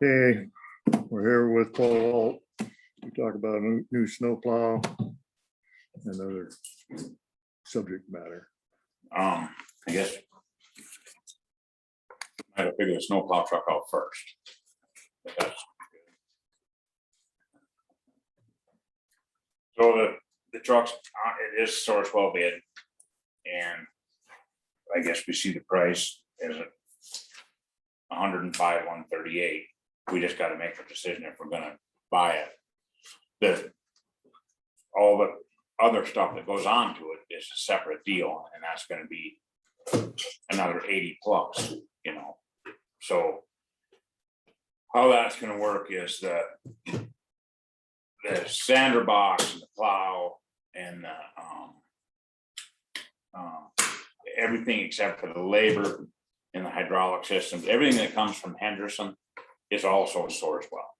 Okay, we're here with Paul Alt. We talk about a new snowplow and other subject matter. I guess I had to figure the snowplow truck out first. So the truck's, it is Sourcewell bid, and I guess we see the price as a $105, $138. We just gotta make a decision if we're gonna buy it. All the other stuff that goes on to it is a separate deal, and that's gonna be another 80 plus, you know. So how that's gonna work is the sander box and the plow and the everything except for the labor and the hydraulic systems, everything that comes from Henderson is also Sourcewell.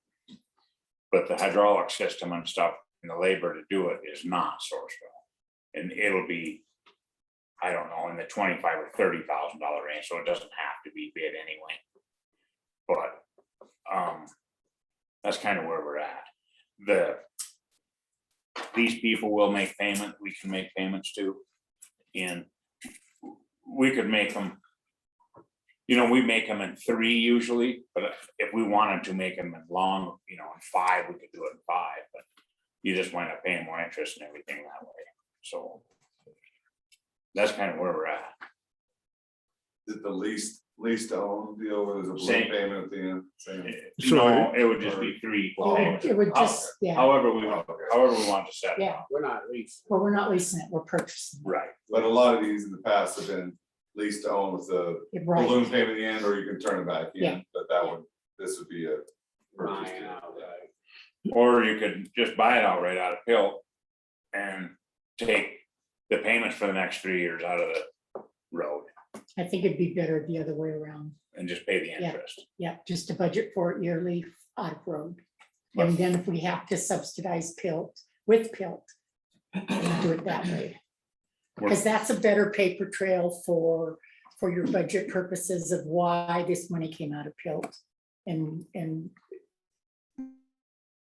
But the hydraulic system and stuff and the labor to do it is not Sourcewell. And it'll be, I don't know, in the $25,000 or $30,000 range, so it doesn't have to be bid anyway. But that's kind of where we're at. These people will make payment, we can make payments too. And we could make them, you know, we make them in 3 usually, but if we wanted to make them in long, you know, in 5, we could do it in 5, but you just wind up paying more interest and everything that way. So that's kind of where we're at. Did the lease to own deal where there's a balloon Same. payment at the end? Same. No, it would just be 3 equal payments. It would just, yeah, However we want to set it Yeah. up. We're not leasing. well, we're not leasing it, we're purchasing Right. But a lot of these in the past have been leased to own with the it. Right, balloon payment at the end, or you can turn it back Yeah. in, but this would be a purchase Buying deal. outright. Or you could just buy it outright out of Pilt and take the payments for the next 3 years out of the road I think it'd be better the other way around, and just pay the Yeah. interest. yeah, just to budget for it yearly out of road. And then if we have to subsidize Pilt, with Pilt, do it that way. Because that's a better paper trail for your budget purposes of why this money came out of Pilt. And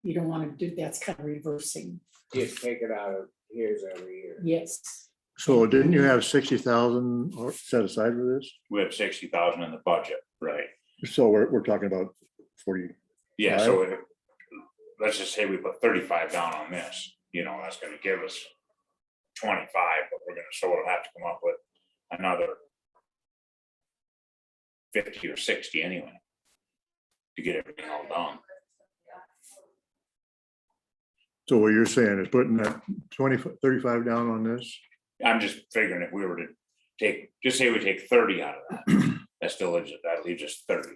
you don't want to do, that's kind of reversing, Just take it out of here's every year. yes. So didn't you have 60,000 or set aside for this? We have 60,000 in the budget, right? So we're talking about 40. Yeah, so let's just say we put 35 down on this, you know, that's gonna give us 25, but so we'll have to come up with another 50 or 60 anyway to get everything all done. So what you're saying is putting that 35 down on this? I'm just figuring if we were to take, just say we take 30 out of that, that leaves us 30.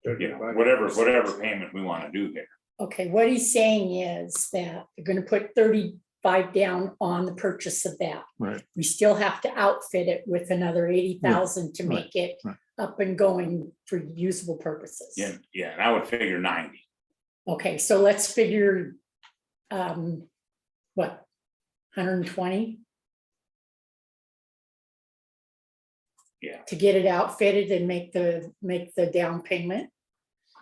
You know, whatever payment we want to do here. Okay, what he's saying is that you're gonna put 35 down on the purchase of that. Right. We still have to outfit it with another 80,000 to right, make it right. up and going for usable purposes. Yeah, and I would figure 90. Okay, so let's figure, what, 120? Yeah. To get it outfitted and make the down payment?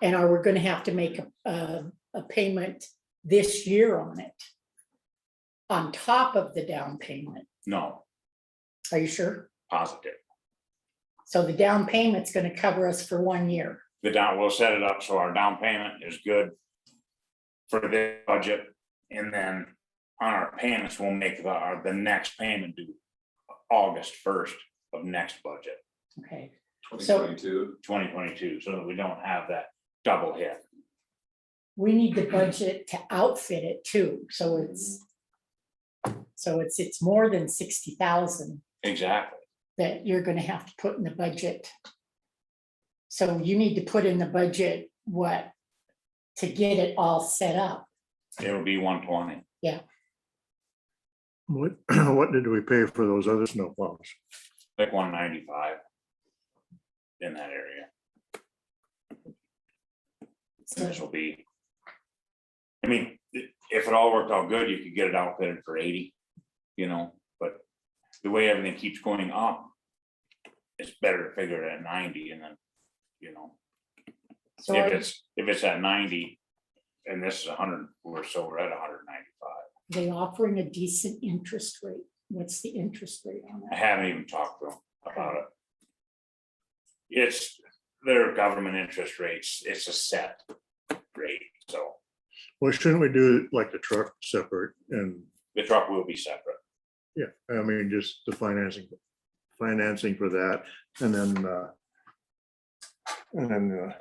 And are we gonna have to make a payment this year on it? On top of the down payment? No, Are you sure? positive. So the down payment's gonna cover us for 1 year. We'll set it up so our down payment is good for the budget, and then on our payments, we'll make the next payment due August 1st of next budget, Okay, 2022. 2022, so that we don't have that double hit. we need the budget to outfit it too, so it's more than 60,000 Exactly. that you're gonna have to put in the budget. So you need to put in the budget what, to get it all set up. It'll be 120. What did we pay for those other snowplows? Like 195 in that area. So This will be, I mean, if it all worked out good, you could get it outfitted for 80, you know, but the way everything keeps going up, it's better to figure it at 90 and then, you know. So if it's at 90 and this is 100, we're at 195. they offering a decent interest rate. What's the interest rate on I that? haven't even talked to them about it. It's their government interest rates, it's a set rate, so Well, shouldn't we do like the truck separate and, the truck will be separate. yeah, I mean, just the financing for that and then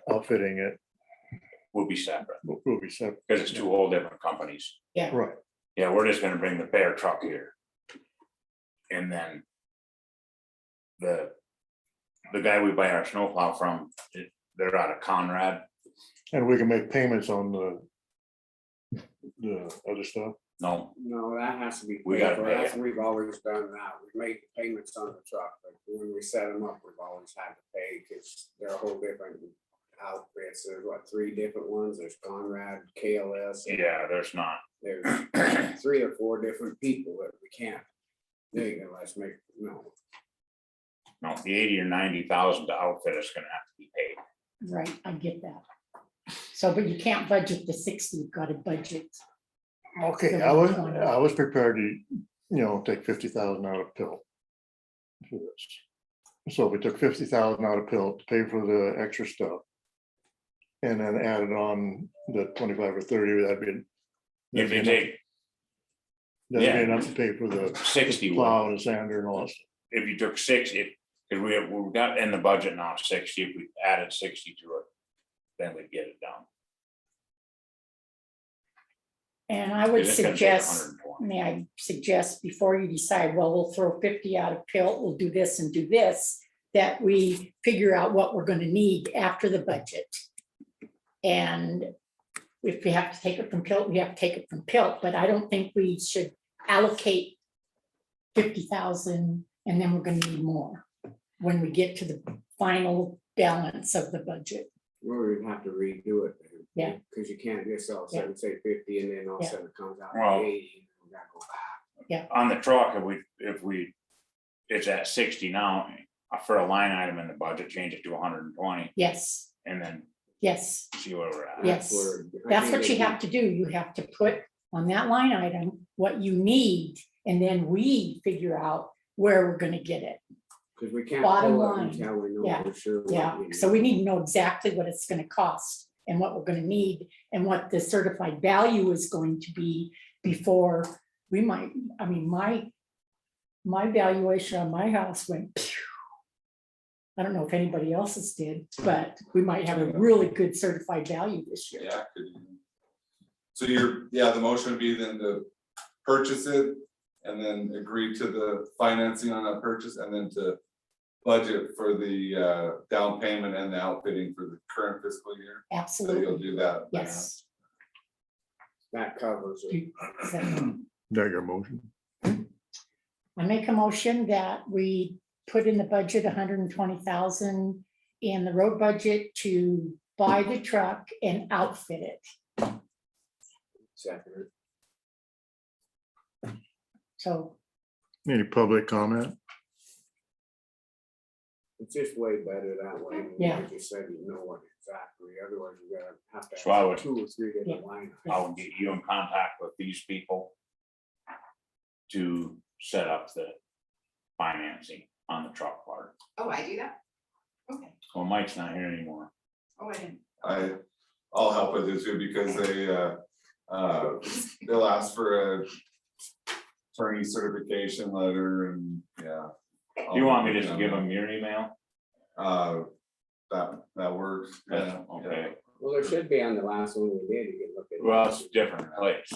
outfitting it Will be separate, will be separate. because it's two whole different companies. Right, Yeah, we're just gonna bring the Bear truck here. And then the guy we buy our snowplow from, they're out of Conrad. and we can make payments on the other stuff. No, No, that has to be. We paid gotta for. pay That's it. We've always done that. We make payments on the truck, but when we set them up, we've always had to pay because they're a whole different outfits. There's what, 3 different ones? There's Conrad, KLS. and yeah, there's not. There's 3 or 4 different people that we can't. They unless make, no. No, the 80 or 90,000 to outfit is gonna have to be paid. Right, I get that. So, but you can't budget the 60, you've got to budget. Okay, The I was 120. prepared to, take 50,000 out of pill. For this. So we took 50,000 out of pill to pay for the extra stuff. And then added on the 25 or 30, that'd be. If you take That'd yeah. be enough to pay for the 60, plow and the sander and all that stuff. if you took 60, because we've got in the budget now 60, if we added 60 to it, then we'd get it done. And I would 'Cause it's gonna take suggest, 120. may I suggest, before you decide, well, we'll throw 50 out of pill, we'll do this and do this, that we figure out what we're gonna need after the budget. And if we have to take it from pill, we have to take it from pill, but I don't think we should allocate 50,000 and then we're gonna need more when we get to the final balance of the budget. We'd have to redo it. Yeah. Because you can't just all of a sudden say 50 and then all of a Yeah. sudden it comes out Well- 80. And we gotta go back. On the truck, if we, it's at 60 now, for a line item in the budget, change it to 120 Yes, and then yes. see where we're at. Yes. where I That's think what you they have to do. You have to put on that line item what you need, and then we figure out where we're gonna get it. Because we can't Bottom pull it line, until we know yeah, for sure. what Yeah, we so we need. need to know exactly what it's gonna cost and what we're gonna need and what the certified value is going to be before we might, I mean, my valuation on my house went phew. I don't know if anybody else's did, but we might have a really good certified value this year. Yeah. So the motion would be then to purchase it and then agree to the financing on that purchase and then to budget for the down payment and the outfitting for the current fiscal year. So you'll Absolutely, do that. yes. That covers it. Is that- That your motion? I make a motion that we put in the budget 120,000 in the road budget to buy the truck and outfit it. Second. So, Any public comment? It's just way better that way. when Yeah. You just said you know what exactly, otherwise you're gonna have to So I would- have 2 or 3 different line. I'll get you in contact with these people to set up the financing on the truck part. Oh, I do that? Okay. Well, Mike's not here anymore. Oh, I didn't. I'll help with it too because they'll ask for a attorney certification letter and, yeah. Do you want me just to give them your email? That works. Yeah. Okay, Well, there should be on the last one we did, you can look at. well, it's a different place.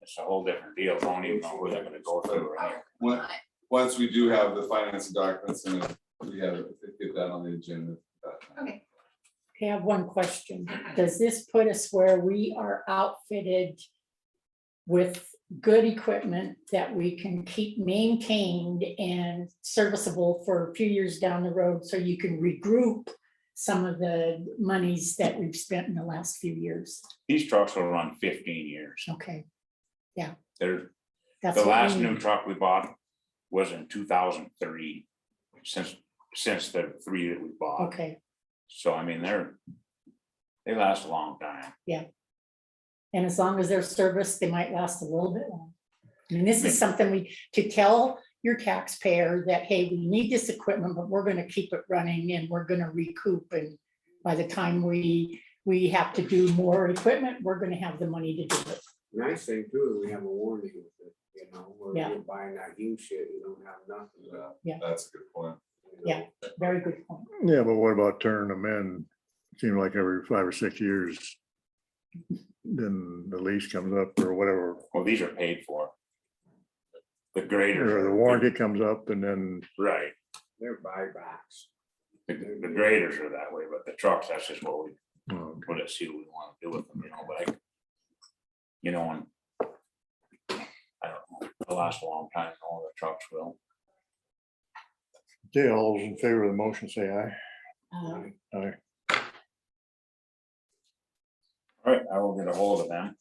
It's a whole different deal. Don't even know who they're gonna go through. Right? When- Once we do have the financing documents and we have, get that on the agenda. Okay. I have one question. Does this put us where we are outfitted with good equipment that we can keep maintained and serviceable for a few years down the road so you can regroup some of the monies that we've spent in the last few years? These trucks will run 15 years. Okay, They're, that's the what last we new need. truck we bought was in 2003, since the 3 that we bought. Okay, So I mean, they're They last a long time. And as long as they're serviced, they might last a little bit longer. I mean, this is something to tell your taxpayer that, hey, we need this equipment, but we're gonna keep it running and we're gonna recoup. And by the time we have to do more equipment, we're gonna have the money to do it. Nice thing too, we have a warranty with it, you know, where Yeah. you're buying that huge shit, you don't have nothing. Yeah. That's a good point. you know. Yeah. Very good point. Yeah, but what about turning them in? Seems like every 5 or 6 years. Then the lease comes up or whatever, Well, these are paid for. The graders. or the are- warranty comes up and then, Right, They're buybacks. the graders are that way, but the trucks, that's just what we, oh, put it, see what we wanna do with them, you know, but I. You know, and. I don't know, it'll last a long time, all the trucks will. okay, all those in favor of the motion, say aye. Aye. All right, I will get a hold of them.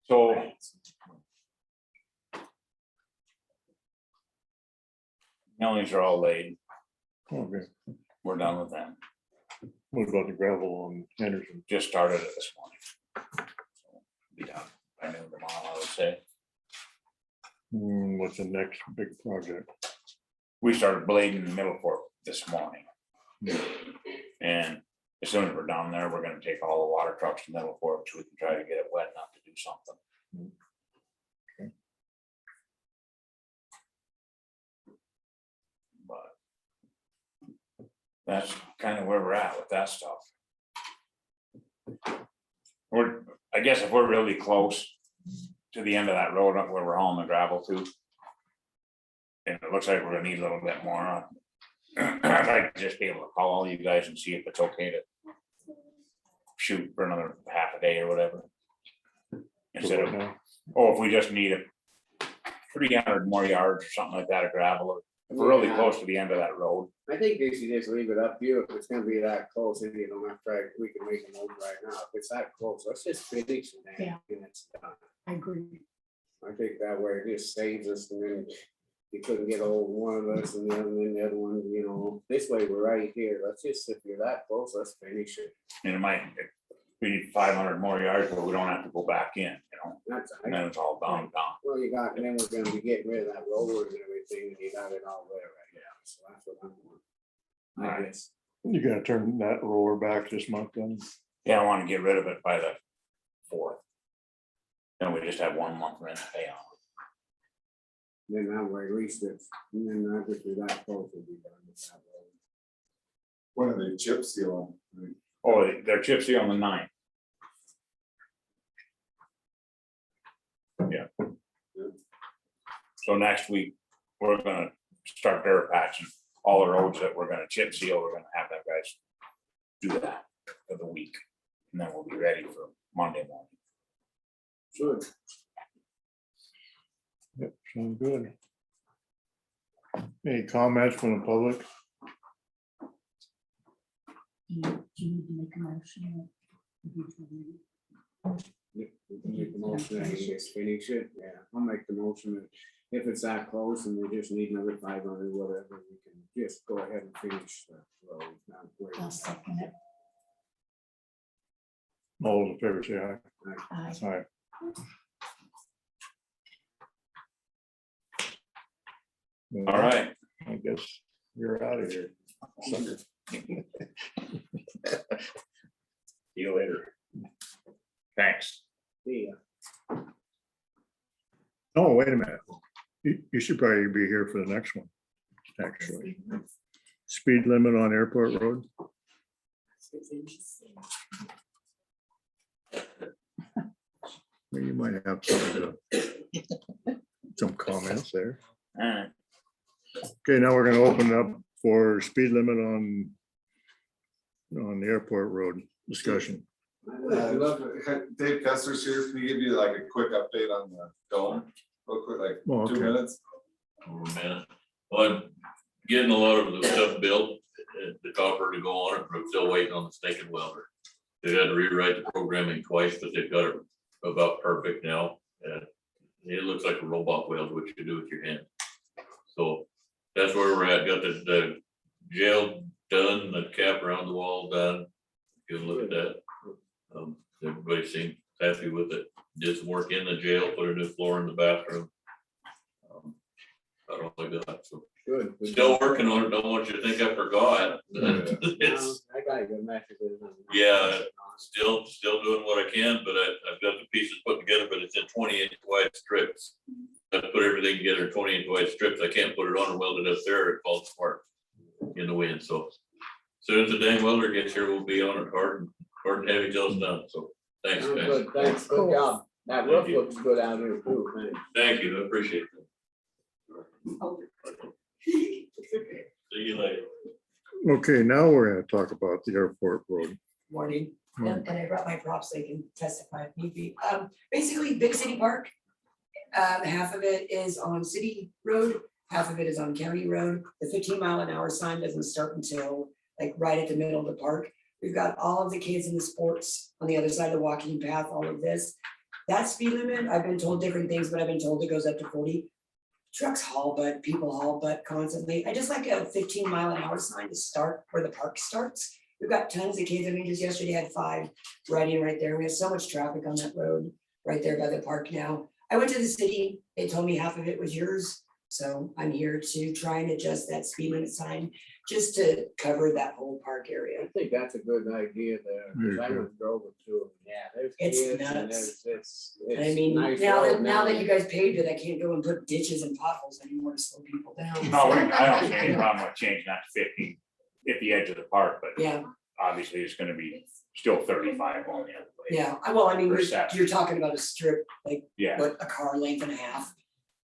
So. Millings are all laid, Okay, we're done with them, what about the gravel on Henderson? just started it this morning. So, be done by noon tomorrow, I would say. What's the next big project? We started blading Middle Fork this morning. And as soon as we're down there, we're gonna take all the water trucks to Middle Fork so we can try to get it wet enough to do something. But that's kind of where we're at with that stuff. I guess if we're really close to the end of that road up where we're hauling the gravel to. And it looks like we're gonna need a little bit more. I'd like to just be able to call all you guys and see if it's okay to shoot for another half a day or whatever. Instead of, oh, if we just need a 300 more yards or something like that of gravel, or if we're really Yeah. close to the end of that road. I think they should just leave it up to you, if it's gonna be that close, and you don't have to try, we can make a move right now, if it's that close, let's just finish it and Yeah. and it's done. I agree. I think that way it just saves us, and then you couldn't get old one of us and the other one, you know, this way we're right here, let's just, if you're that close, let's finish it. And it might, we need 500 more yards, but we don't have to go back in, you know, That's, and then it's all done. well, you got, and then we're gonna be getting rid of that roller and everything, and you got it all there right now, so that's what I'm doing. I Right. guess, You gotta turn that roller back this month then? Yeah, I want to get rid of it by the 4th. Then we just have 1 month rent to pay on. then that way at least it's, and then I think we're that close, we'll be done with that road. When are they chip sealing? Oh, they're chip seal on the 9th. Yeah. So next week, we're gonna start dirt patching all the roads that we're gonna chip seal, we're gonna have that guys do that for the week. And then we'll be ready for Monday morning. Sure. Yep, sounds good. Any comments from the public? Do you need to make a motion? We can make the motion and just finish it, yeah, I'll make the motion, and if it's that close and we just need another 500, whatever, we can just go ahead and finish the road. not wait. I'll second it. All those in favor, say aye. Aye. Aye. All right, I guess you're out of here. Sucker. see you later. Thanks. See ya. Oh, wait a minute. You should probably be here for the next one, actually. Speed limit on Airport Road. Well, you might have some comments there. All right. Okay, now we're gonna open it up for speed limit on the Airport Road discussion. I'd love to- Dave Kessler's here, can he give you like a quick update on the dome, real quick, like Oh, 2 okay. minutes? Man, well, getting a lot of the stuff built, the copper to go on it, we're still waiting on the snake and welder. They had to rewrite the programming twice, but they've got it about perfect now, and it looks like a robot weld, what you can do with your hand. So that's where we're at, got the jail done, the cap around the wall done, Go look at that. Everybody seemed happy with it. Did some work in the jail, put a new floor in the bathroom. I don't like that, so Good. still working on it. Don't want you to think I forgot. It's I got a good message. Yeah. still doing what I can, but I've got the pieces put together, but it's in 20-inch wide strips. I put everything together in 20-inch wide strips. I can't put it on or weld it up there. It falls apart in the wind. So as soon as the dang welder gets here, we'll be on it hard and heavy till it's done. So thanks, guys. Good, thanks, good job. That roof looks good out here too, thanks. Thank you. I appreciate it. See you later. Okay, now we're gonna talk about the airport road. Morning, Morning. and I brought my props, so they can testify if need be. Basically, Big City Park. Half of it is on city road, half of it is on county road. The 15-mile-an-hour sign doesn't start until like right at the middle of the park. We've got all of the kids in the sports on the other side of the walking path, all of this. That speed limit, I've been told different things, but I've been told it goes up to 40. Trucks haul, but people haul, but constantly. I just like a 15-mile-an-hour sign to start where the park starts. We've got tons of kids. I mean, just yesterday had 5 riding right there. We have so much traffic on that road right there by the park now. I went to the city. They told me half of it was yours. So I'm here to try and adjust that speed limit sign just to cover that whole park area. I think that's a good idea there, 'cause I went drove it too, yeah, there's It's kids and nuts. it's I mean, nice now road that you guys paved it, I can't go and put ditches and potholes anymore to slow people down. No, I don't see any problem with changing that to 50 at the edge of the park, but Yeah, obviously it's gonna be still 35 on the other way. yeah. Well, I mean, Perception. you're talking about a strip, like Yeah, what, a car length and a half.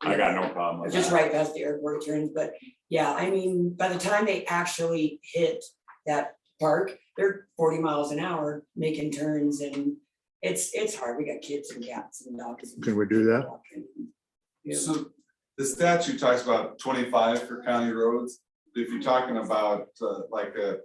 I got no problem with Just that. right past the airport turns, but yeah, I mean, by the time they actually hit that park, they're 40 miles an hour making turns and it's hard. We got kids and cats and dogs. Can we do that? Yeah. So the statute talks about 25 for county roads. If you're talking about like a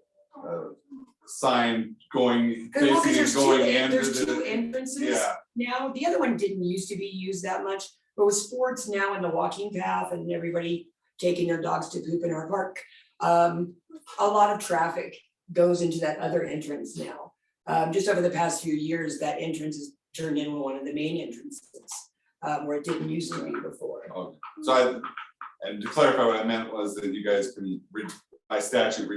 sign going, Cause well, 'cause basically there's going two into entrances. yeah, Now, the other one didn't used to be used that much, but with sports now in the walking path and everybody taking their dogs to poop in our park. A lot of traffic goes into that other entrance now. Just over the past few years, that entrance has turned into one of the main entrances, where it didn't used to be before. okay. So and to clarify, what I meant was that you guys can by statute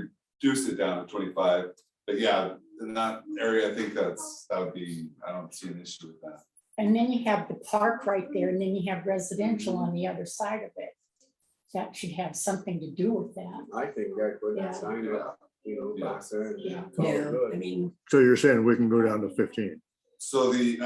reduce it down to 25. But yeah, in that area, I think that would be, I don't see an issue with that. And then you have the park right there, and then you have residential on the other side of it. That should have something to do with that. I think that put Yeah. that sign up, back there. and Yeah. call it Yeah, good. I mean, So you're saying we can go down to 15? So the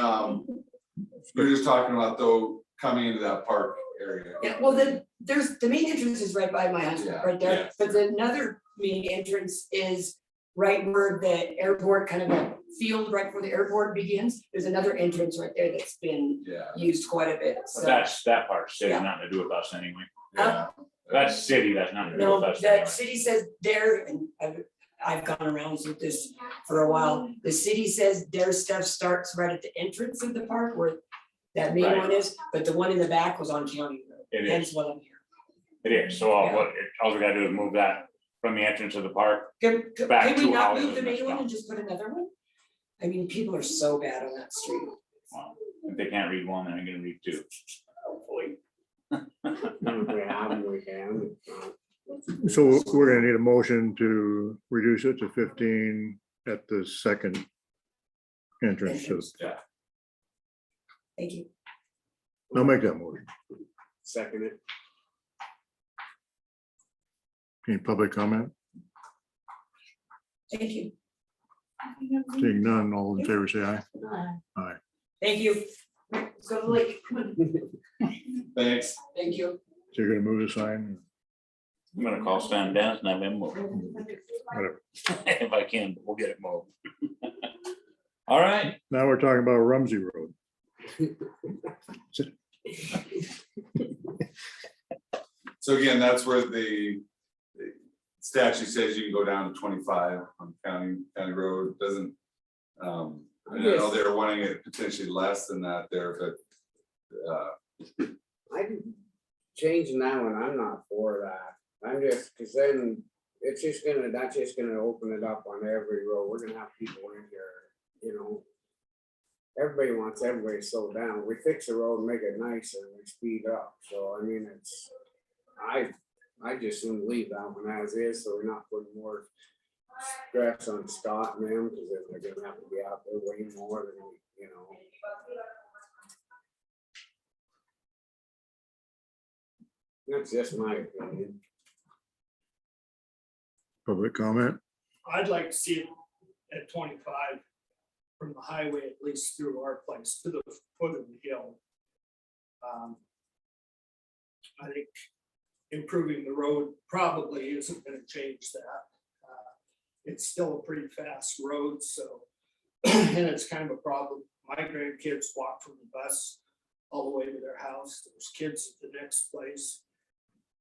you're just talking about though coming into that park area. yeah, well, there's, the main entrance is right by my house, Yeah, right there, yeah. but another main entrance is right where the airport, kind of a field right where the airport begins. There's another entrance right there that's been Yeah, used quite a bit, But so. that part's city, Yeah. nothing to do with us anyway. yeah. That's city, that's nothing to do No, with us. the anyway. city says there, and I've gone around with this for a while, the city says their stuff starts right at the entrance of the park where that main Right. one is, but the one in the back was on county road, It hence is, what I'm here. it is. So all we gotta do is move that from the entrance of the park. Back Can we to not houses move the and main stuff. one and just put another one? I mean, people are so bad on that street. Well, if they can't read one, they're gonna read 2. Hopefully. If we have them, we can. So we're gonna need a motion to reduce it to 15 at the second entrance. to- Thank you. I'll make that motion. Second it. Any public comment? Thank you. Seeing none, all in favor, say aye. Thank you. Let's go to the lake. Thanks. Thank you. So you're gonna move the sign? I'm gonna call Stan Dennis and have him move. Whatever. If I can, we'll get it moved. All right, Now we're talking about Rumsey Road. So again, that's where the statute says you can go down to 25 on county road, doesn't. I know they're wanting it potentially less than that there, but I changing that one, I'm not for that. I'm just, cause then it's just gonna, that's just gonna open it up on every road. We're gonna have people in here, you know. Everybody wants everybody to slow down. We fix the road, make it nicer, and we speed up. So I mean, it's, I just soon leave that one as is, so we're not putting more stress on Scott and them, because then they're gonna have to be out there way more than, you know. That's just my opinion. Public comment? I'd like to see it at 25 from the highway, at least through our place, to the foot of the hill. I think improving the road probably isn't gonna change that. It's still a pretty fast road, so, and it's kind of a problem. My grandkids walk from the bus all the way to their house. There's kids at the next place.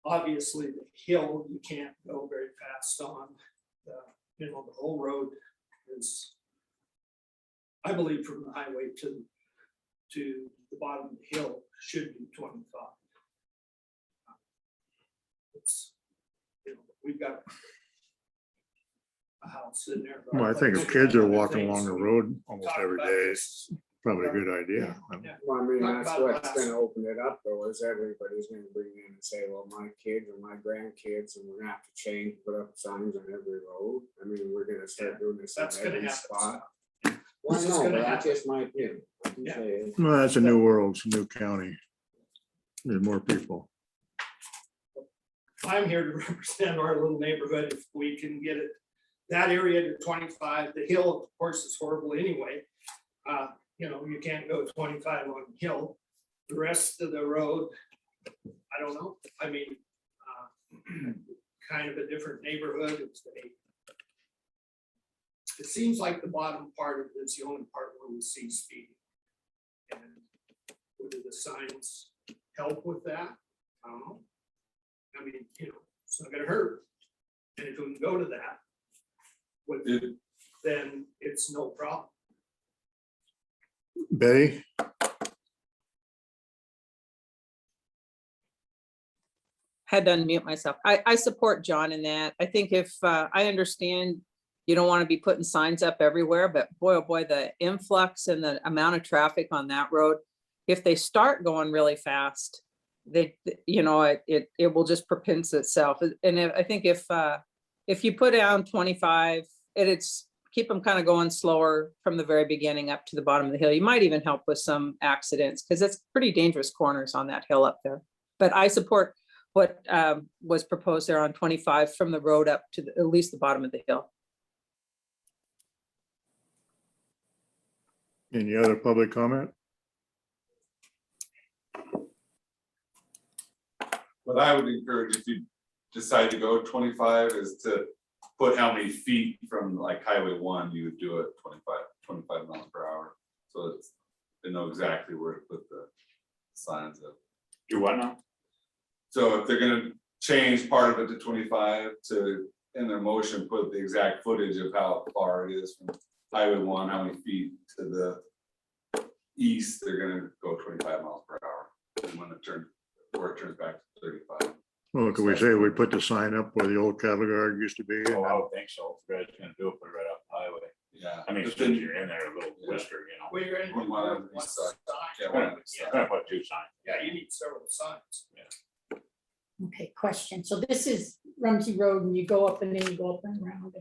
Obviously, the hill, you can't go very fast on. You know, the whole road is, I believe, from the highway to the bottom of the hill should be 25. It's, you know, we've got a house in there. Well, I think if kids are walking along the road almost every day, it's probably a good idea. Well, I mean, Talk that's about what's last- gonna open it up though, is everybody's gonna bring in and say, well, my kids or my grandkids, and we're gonna have to change, put up signs on every road. I mean, we're gonna start doing this on That's gonna every happen. spot. This Well, is no, gonna but that's happen. just my opinion. I'm Yeah. saying. Well, that's a new world, it's a new county. There's more people. I'm here to represent our little neighborhood. If we can get it, that area to 25, the hill, of course, is horrible anyway. You know, you can't go 25 on the hill. The rest of the road, I don't know. I mean, kind of a different neighborhood. It seems like the bottom part of it is the only part where we see speed. And whether the signs help with that, I don't know. I mean, you know, it's not gonna hurt. And if we can go to that, with, It- then it's no problem. Betty? Had to unmute myself. I support John in that. I think if, I understand you don't want to be putting signs up everywhere, but boy, oh boy, the influx and the amount of traffic on that road, if they start going really fast, they, you know, it will just propince itself. And I think if you put down 25, it's keep them kind of going slower from the very beginning up to the bottom of the hill. You might even help with some accidents because it's pretty dangerous corners on that hill up there. But I support what was proposed there on 25 from the road up to at least the bottom of the hill. Any other public comment? What I would encourage if you decide to go 25 is to put how many feet from like Highway 1 you would do it 25 miles per hour. So it's, they know exactly where to put the signs up. Do what now? So if they're gonna change part of it to 25 to, in their motion, put the exact footage of how far it is from Highway 1, how many feet to the east, they're gonna go 25 miles per hour. And when it turns, where it turns back to 35. Well, could we say we put the sign up where the old cattle guard used to be? and Oh, I then- would think so. If you guys gonna do it, put it right up the highway. Yeah. I mean, but since then- you're in there, a little blister, you know. Well, you're in. We want to one decide. sign. Yeah, I'm one gonna of these, put 2 signs. Yeah, you need several signs. Okay, question. So this is Rumsey Road and you go up and then you go up and around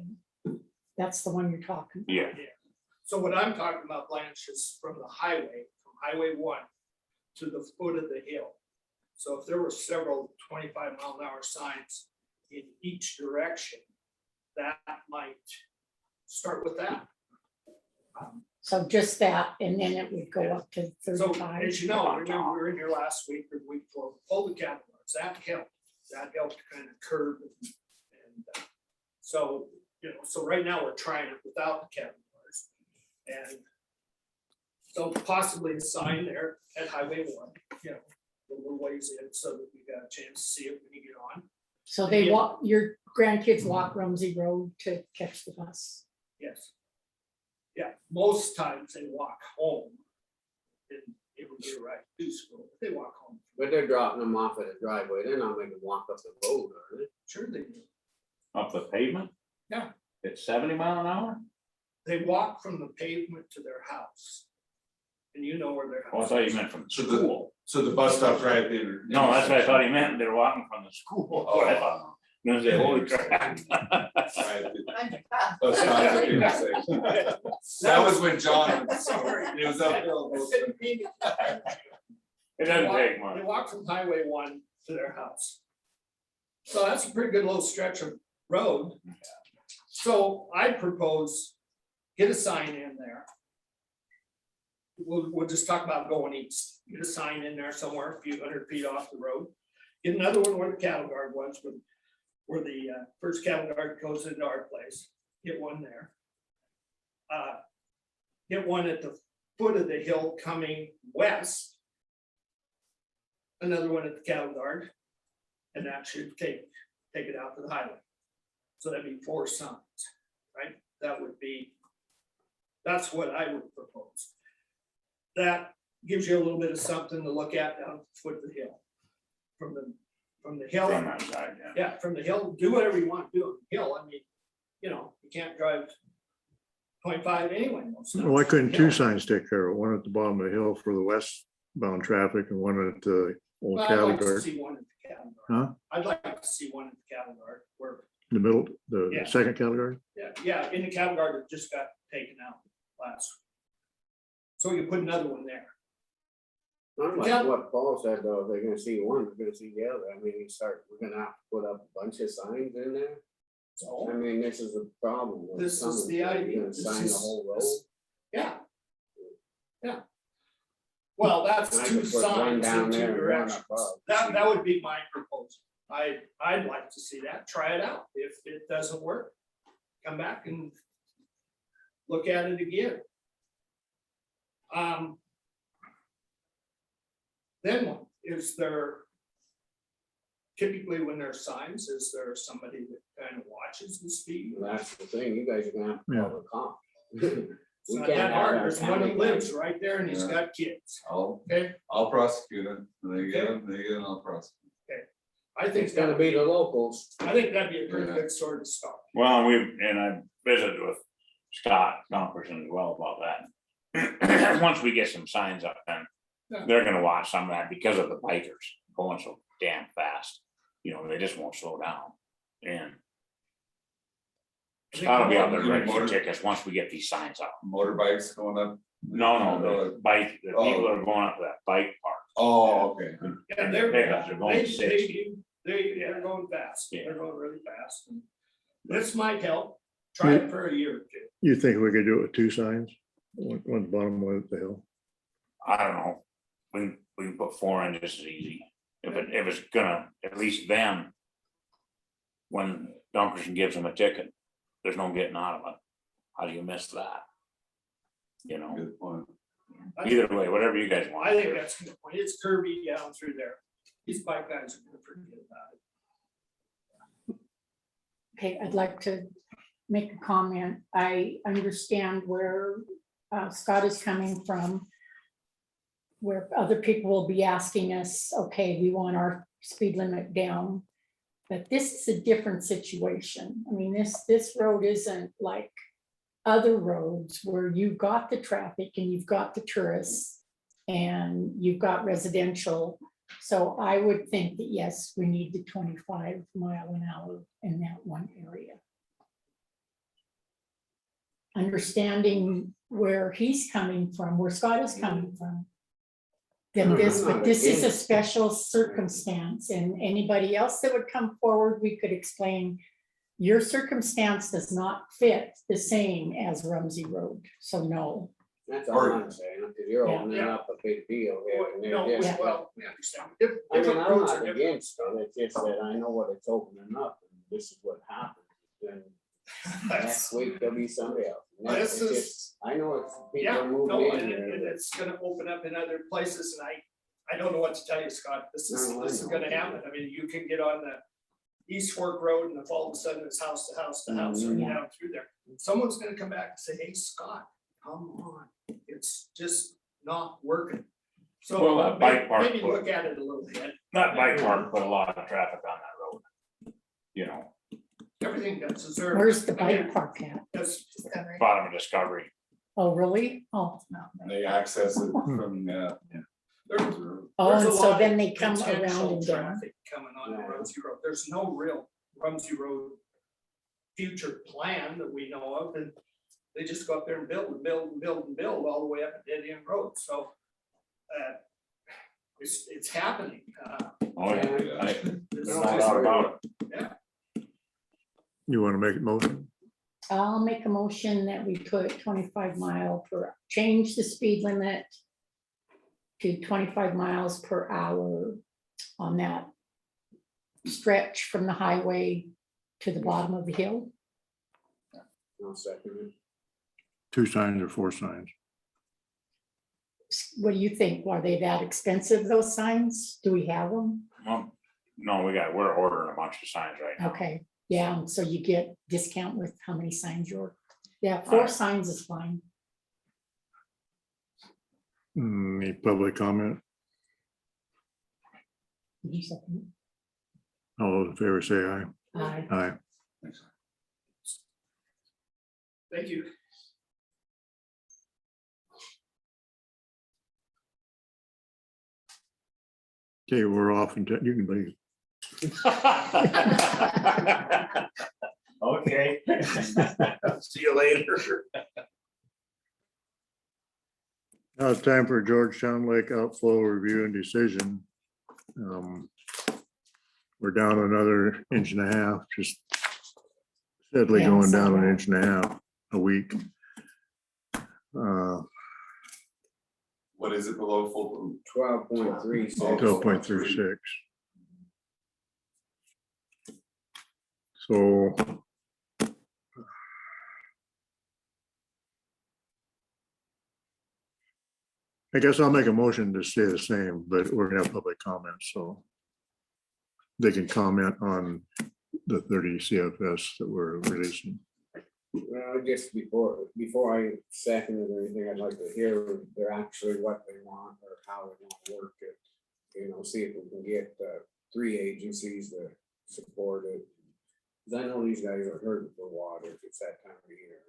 and that's the one you're talking about. Yeah, So what I'm talking about, Blanche, is from the highway, from Highway 1 to the foot of the hill. So if there were several 25-mile-an-hour signs in each direction, that might start with that. So just that, and then it would go up to So 35. as you know, remember, we were in here last week or the week before, pull the cattle guards, that helped kind of curb and so, you know, so right now we're trying it without the cattle guards. And so possibly a sign there at Highway 1, you know, a little ways in so that you got a chance to see it when you get on. So they walk, your grandkids walk Rumsey Road to catch the bus. Yes. Yeah, most times they walk home. And it would be right to school, they walk home. But they're dropping them off at the driveway. They're not making them walk up the road, are they? Sure they do. Up the pavement? Yeah. It's 70 mile an hour? They walk from the pavement to their house. And you know where their Oh, I house thought you is. meant from the So the- school. So the bus stop's right there. No, that's what I thought he meant. They're walking from the school. Oh. I thought. I was like, holy crap. Bus stop at the intersection. That was when John, Sorry. it was uphill. It doesn't take They much. walk from Highway 1 to their house. So that's a pretty good little stretch of road. So I propose, get a sign in there. We'll just talk about going east. Get a sign in there somewhere, a few 100 feet off the road. Get another one where the cattle guard was, where the first cattle guard goes into our place. Get one there. Get one at the foot of the hill coming west. Another one at the cattle guard. And that should take it out to the highway. So that'd be 4 signs, right? That would be, that's what I would propose. That gives you a little bit of something to look at down the foot of the hill. From the hill. From that side, yeah. Yeah, from the hill, do whatever you want to do on the hill. I mean, you know, you can't drive 25 anyway. most of the Why time. couldn't two Yeah. signs take care of it? One at the bottom of the hill for the westbound traffic and one at the old Well, I'd cattle like to guard, see one at the cattle guard. huh? I'd like to see one at the cattle guard where, In the middle, the Yeah. second cattle guard? yeah, in the cattle guard that just got taken out last. So you put another one there. Unlike Yeah. what Paul said, though, if they're gonna see one, they're gonna see the other. I mean, we're gonna have to put up a bunch of signs in there. I So, mean, this is a problem. with this is coming, the so you're idea. gonna This Sign the is- whole road. this- Yeah. Yeah. Well, that's I two could put one signs down in two there and one directions. above. That would be my proposal. I'd like to see that, try it out. If it doesn't work, come back and look at it again. Then what? Is there typically when there's signs, is there somebody that kind of watches the speed? That's the thing, you guys are gonna have to call the cop. It's We not can't that have hard. our There's one county that lives guys. right there and he's Yeah. got kids. I'll Okay, prosecute it. They get them, I'll prosecute. I think It's gonna be the locals. I think that'd be a pretty Yeah. good sort of start. Well, and I visited with Scott Donkerson as well about that. Once we get some signs up, then Yeah. they're gonna watch some of that because of the bikers going so damn fast. You know, they just won't slow down. And Scott will be out there You writing motor- tickets once we get these signs up. Motorbikes going up. No, the bike, the people that are going up to that bike park. Oh, okay. Yeah, And they're, pickups are going they, 60. they're going fast. Yeah. They're going really fast. And this might help. Try it for a year or two. You think we could do it with two signs? One at the bottom, one at the hill? I don't know, we can put 4 in just as easy, if it's gonna, at least then. When Dunkerson gives them a ticket, there's no getting out of it, how do you miss that? You know, Good point. either way, whatever you guys want. I think that's a good point. It's curvy down through there. These bike guys are gonna forget about it. Okay, I'd like to make a comment. I understand where Scott is coming from. Where other people will be asking us, okay, we want our speed limit down. But this is a different situation. I mean, this road isn't like other roads where you've got the traffic and you've got the tourists and you've got residential. So I would think that, yes, we need the 25 mile an hour in that one area. Understanding where he's coming from, where Scott is coming from. Then this, but this is a special circumstance, and anybody else that would come forward, we could explain. Your circumstance does not fit the same as Rumsey Road, so no. That's all I'm saying, because you're Yeah. opening up a big deal here. and they're No, just- well, we understand. I mean, Different I'm roads are not different. against it, it's just that I know what it's opening up, and this is what happens, then next week there'll be somebody else. This It's is- just- I know it's Yeah, people moving no, in and here. it's gonna open up in other places, and I don't know what to tell you, Scott, this No, I is know. gonna happen, I mean, you can get on the East Fork Road, and if all of a sudden it's house to house to house, or Mhm. down through there, someone's gonna come back and say, hey, Scott, come on, it's just not working. So Well, that bike park maybe put- look at it a little bit, That bike park put a lot of traffic on that road. You know, everything that's deserved. Where's the bike park at? That's, Discovery. Bottom of Discovery. Oh, really? Oh, They access it from, there's oh, a and so lot then of they come around potential and down. traffic coming on Rumsey Road. There's no real Rumsey Road future plan that we know of, and they just go up there and build and build and build and build all the way up a dead end road, so it's happening. Oh, yeah. yeah. There's no doubt about it. You want to make a motion? I'll make a motion that we put 25 mile per, change the speed limit to 25 miles per hour on that stretch from the highway to the bottom of the hill. I'll second it. 2 signs or 4 signs? What do you think? Are they that expensive, those signs? Do we have them? No, we're ordering a bunch of signs right now. Okay, yeah, so you get discount with how many signs you're, yeah, 4 Alright. signs is fine. Any public comment? Did you second All those in favor say aye. it? Aye. Aye. Thank you. Okay, we're off and you can leave. Okay. See you later. Now it's time for Georgetown Lake outflow review and decision. We're down another 1.5 inches, just steadily Yeah, going so down that- 1.5 inches a week. What is it below full? 12.36. 12.36. So. I guess I'll make a motion to stay the same, but we're gonna have public comments, so. They can comment on the 30 CFS that we're releasing. Well, just before I second it or anything, I'd like to hear they're actually what they want or how they want to work it. You know, see if we can get 3 agencies to support it. Cause I know these guys are hurting for water. It's that time of year.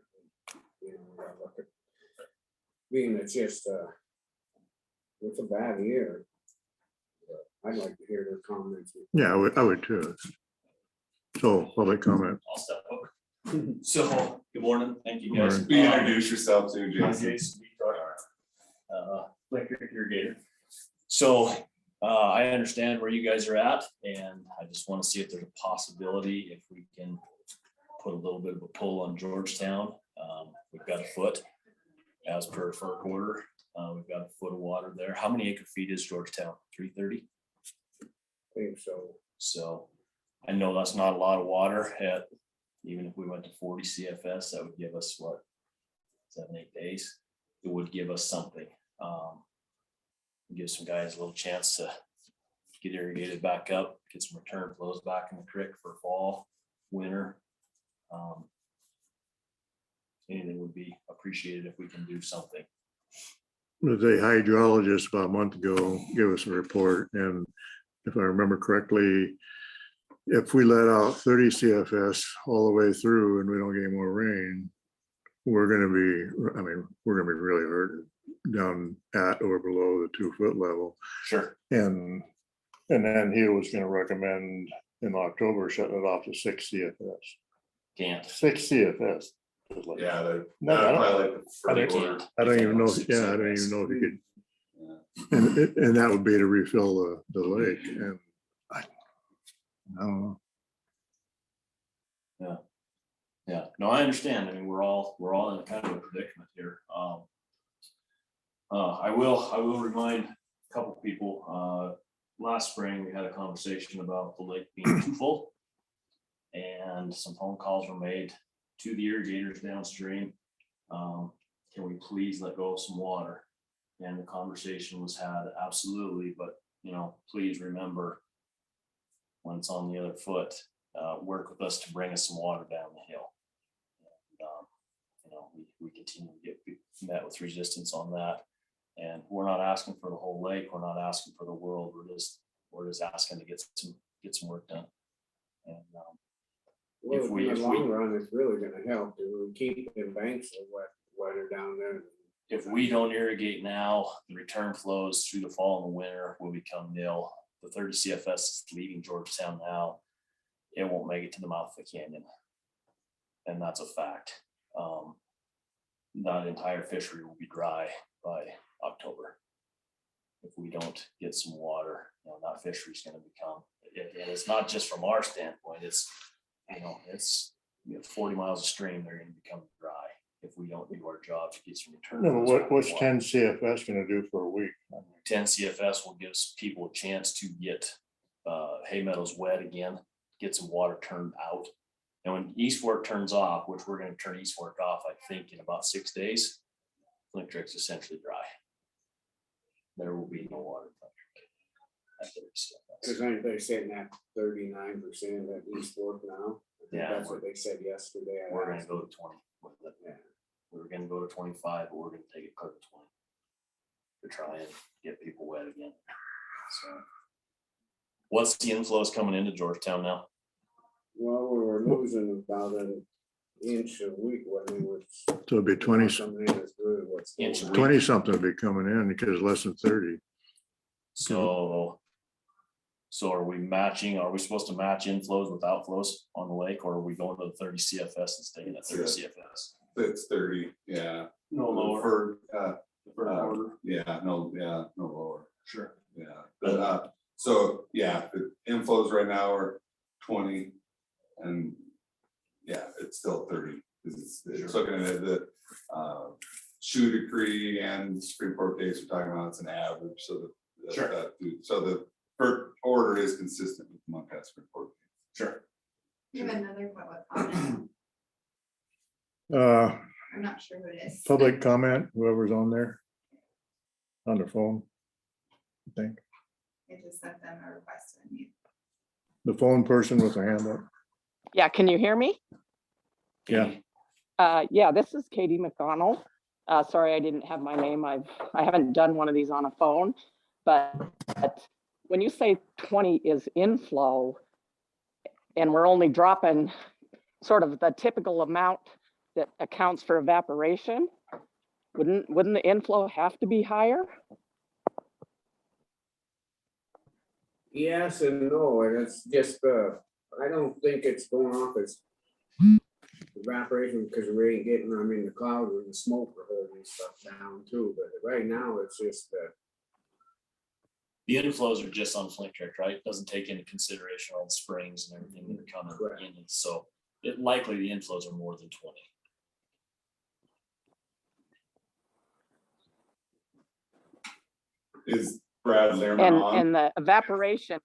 You know, we gotta look at. Being it's just it's a bad year. But I'd like to hear their comments. Yeah, I would too. So public comment. I'll step up. So, good morning, thank you guys. Morning. Be introduce yourself to I'm Jason. Jason Vitar, Flint Creek Irrigator. So, I understand where you guys are at, and I just want to see if there's a possibility if we can put a little bit of a pull on Georgetown. We've got a foot as per FERC order. We've got a foot of water there. How many acre feet is Georgetown? 330? I think so. So I know that's not a lot of water at, even if we went to 40 CFS, that would give us what? 7-8 days. It would give us something. Give some guys a little chance to get irrigated back up, get some return flows back in the creek for fall, winter. Anything would be appreciated if we can do something. The hydrologist about a month ago gave us a report, and if I remember correctly, if we let out 30 CFS all the way through and we don't get any more rain, we're gonna be really hurt down at or below the 2-foot level. Sure. And then he was gonna recommend in October shutting it off to 6 CFS. Can't. 6 CFS. Yeah, they're No, I don't- probably like the I first don't- order. I don't even know, Six yeah, I don't CFS. even know if you Yeah. could, and that would be to refill the lake, and I don't know. Yeah, no, I understand. I mean, we're all in a kind of a predicament here. I will remind a couple people, last spring, we had a conversation about the lake being too full. And some phone calls were made to the irrigators downstream. Can we please let go of some water? And the conversation was had, absolutely, but please remember when it's on the other foot, work with us to bring us some water down the hill. And, we continue to get met with resistance on that. And we're not asking for the whole lake. We're not asking for the world. We're just asking to get some work done. And Well, we- in the if we- long run, it's really gonna help to keep the banks wetter down there. If we don't irrigate now, the return flows through the fall and the winter will become nil. The 30 CFS is leaving Georgetown now. It won't make it to the mouth of the canyon. And that's a fact. That entire fishery will be dry by October. If we don't get some water, that fishery is gonna become, and it's not just from our standpoint, it's, it's 40 miles of stream, they're gonna become dry if we don't do our job to get some return. No, on but those what's water. 10 CFS gonna do for a week? 10 CFS will give people a chance to get hay meadows wet again, get some water turned out. And when East Fork turns off, which we're gonna turn East Fork off, I think in about 6 days, Flint Creek's essentially dry. There will be no water. in Flint Creek at 30 CFS. Cause aren't they sitting at 39% at East Fork now? I think Yeah. That's what they said yesterday. I We're gonna asked. go to 20 with it. Yeah. We were gonna go to 25, but we're gonna take it clear to 20. To try and get people wet again. So. What's the inflows coming into Georgetown now? Well, we were losing about an inch a week when it was. So it'd be 20, Coming in is really what's going Inch a on. week. 20 something would be coming in because less than 30. So. So are we matching, are we supposed to match inflows with outflows on the lake, or are we going to the 30 CFS and staying at 30 CFS? It's 30, yeah. No lower. For, For no lower, Sure. yeah. But, so, yeah, the inflows right now are 20 and, yeah, it's still 30. 'Cause it's looking at the, shoe decree and the Supreme Court case we're talking about, it's an average, so Sure. so the first order is consistent with the Montana Supreme Court. Sure. You have another public comment. Uh, I'm not sure who it is. Public comment, whoever's on there. On the phone. I think I just sent them a request to unmute. the phone person with the hand up. Yeah, can you hear me? Yeah. Yeah, this is Katie McDonald. Sorry, I didn't have my name. I haven't done one of these on a phone, but when you say 20 is inflow and we're only dropping sort of the typical amount that accounts for evaporation, wouldn't the inflow have to be higher? Yes and no, and it's just, I don't think it's going off as evaporation because we ain't getting, I mean, the clouds and the smoke are holding stuff down too, but right now it's just, The inflows are just on Flint Creek, right? Doesn't take into consideration all the springs and everything that are coming Correct. in. And so it likely the inflows are more than 20. Is Brad Lehrman on? And the evaporation,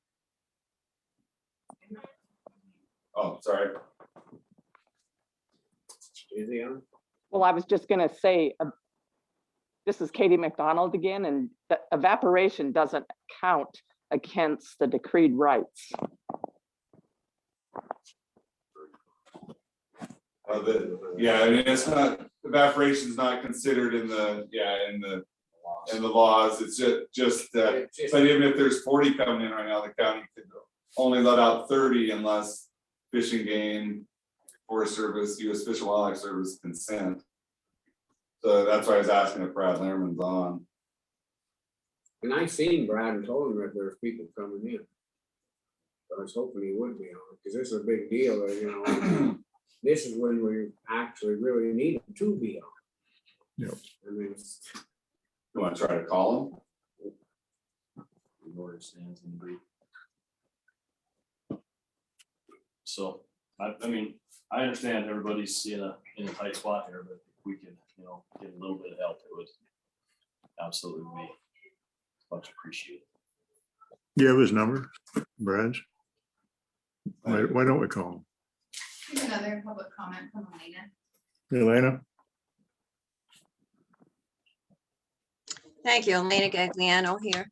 Oh, sorry. is he on? well, I was just gonna say, this is Katie McDonald again, and the evaporation doesn't count against the decreed rights. Yeah, I mean, it's not, evaporation is not considered in the, in the laws, it's just that, It's just- but even if there's 40 coming in right now, the county could only let out 30 unless Fish and Game, Forest Service, U.S. Fish and Wildlife Service consent. So that's why I was asking if Brad Lehrman's on. And I seen Brad and told him that there's people coming in. I was hoping he would be on, because this is a big deal, you know. This is when we actually really need him to be on. Yep. I mean, it's, You want to try to call The order stands in the brief. So, I mean, I understand everybody's in a tight spot here, but if we could, get a little bit of help, it would absolutely be much appreciated. Do you have his number, Brad's? him? Why don't we call him? Here's another public comment from Elena. Elena? Thank you, Elena Gagliano here.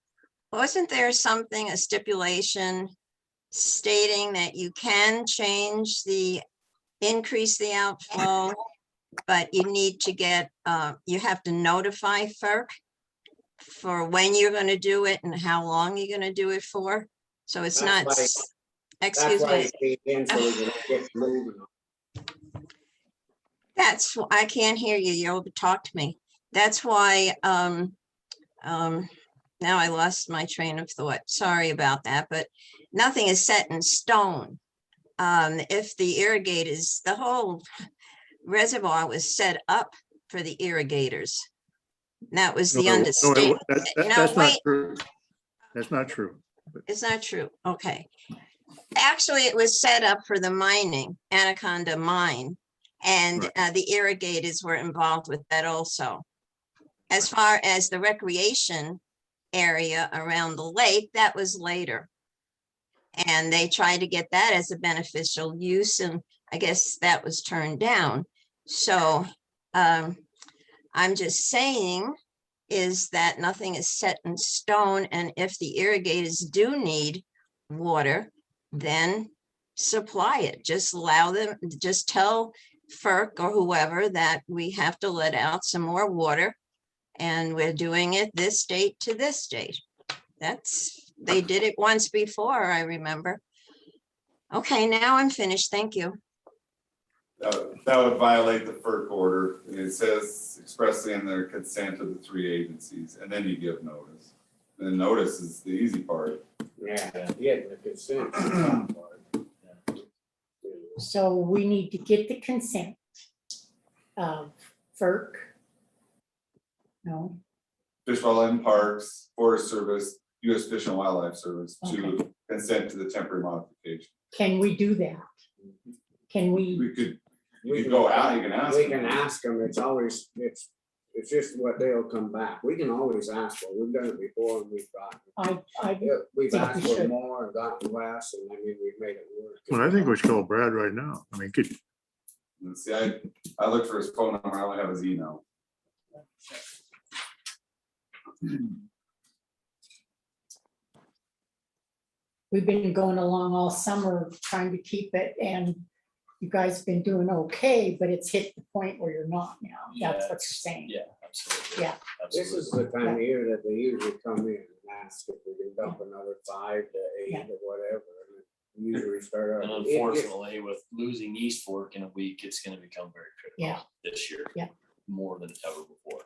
Wasn't there something, a stipulation stating that you can change increase the outflow, but you need to get, you have to notify FERC for when you're going to do it and how long you're going to do it for? So it's That's not, like- That's Excuse why me. you feed in so we can get moving. I can't hear you. You talk to me. That's why, now I lost my train of thought. Sorry about that, but nothing is set in stone. If the irrigators, the whole reservoir was set up for the irrigators. That was the understanding. No, That's not wait, true. That's not true. it's not true. Okay. Actually, it was set up for the mining, Anaconda Mine. And the irrigators were involved with that also. As far as the recreation area around the lake, that was later. And they tried to get that as a beneficial use, and I guess that was turned down. So I'm just saying is that nothing is set in stone, and if the irrigators do need water, then supply it. Just allow them, just tell FERC or whoever that we have to let out some more water, and we're doing it this date to this date. They did it once before, I remember. Okay, now I'm finished. Thank you. That would violate the FERC order. It says expressly in their consent of the 3 agencies, and then you give notice. The notice is the easy part. Yeah, the consent. is the top part. So we need to get the consent of FERC. No, Fish, Wildlife and Parks, Forest Service, U.S. Fish and Wildlife Service to consent to the temporary modification. can we do that? Can we, You could go out, you can ask. We them. can ask them, it's always, it's just what they'll come back. We can always ask for, we've done it before and we've gotten. We've think asked we for should. more and gotten less, and I mean, we've made it work. Well, I think we should call Brad right now. I mean, could, Let's see, I looked for his phone number, I only have his email. we've been going along all summer trying to keep it, and you guys been doing okay, but it's hit the point where you're not now. That's what you're saying. Yeah, absolutely. Yeah. This is the time of year that they usually come in and ask if we can dump another 5 to 8 Yeah. or whatever. And usually start And out. unfortunately, with losing East Fork in a week, it's gonna become very Yeah. critical this year. Yeah. More than ever before.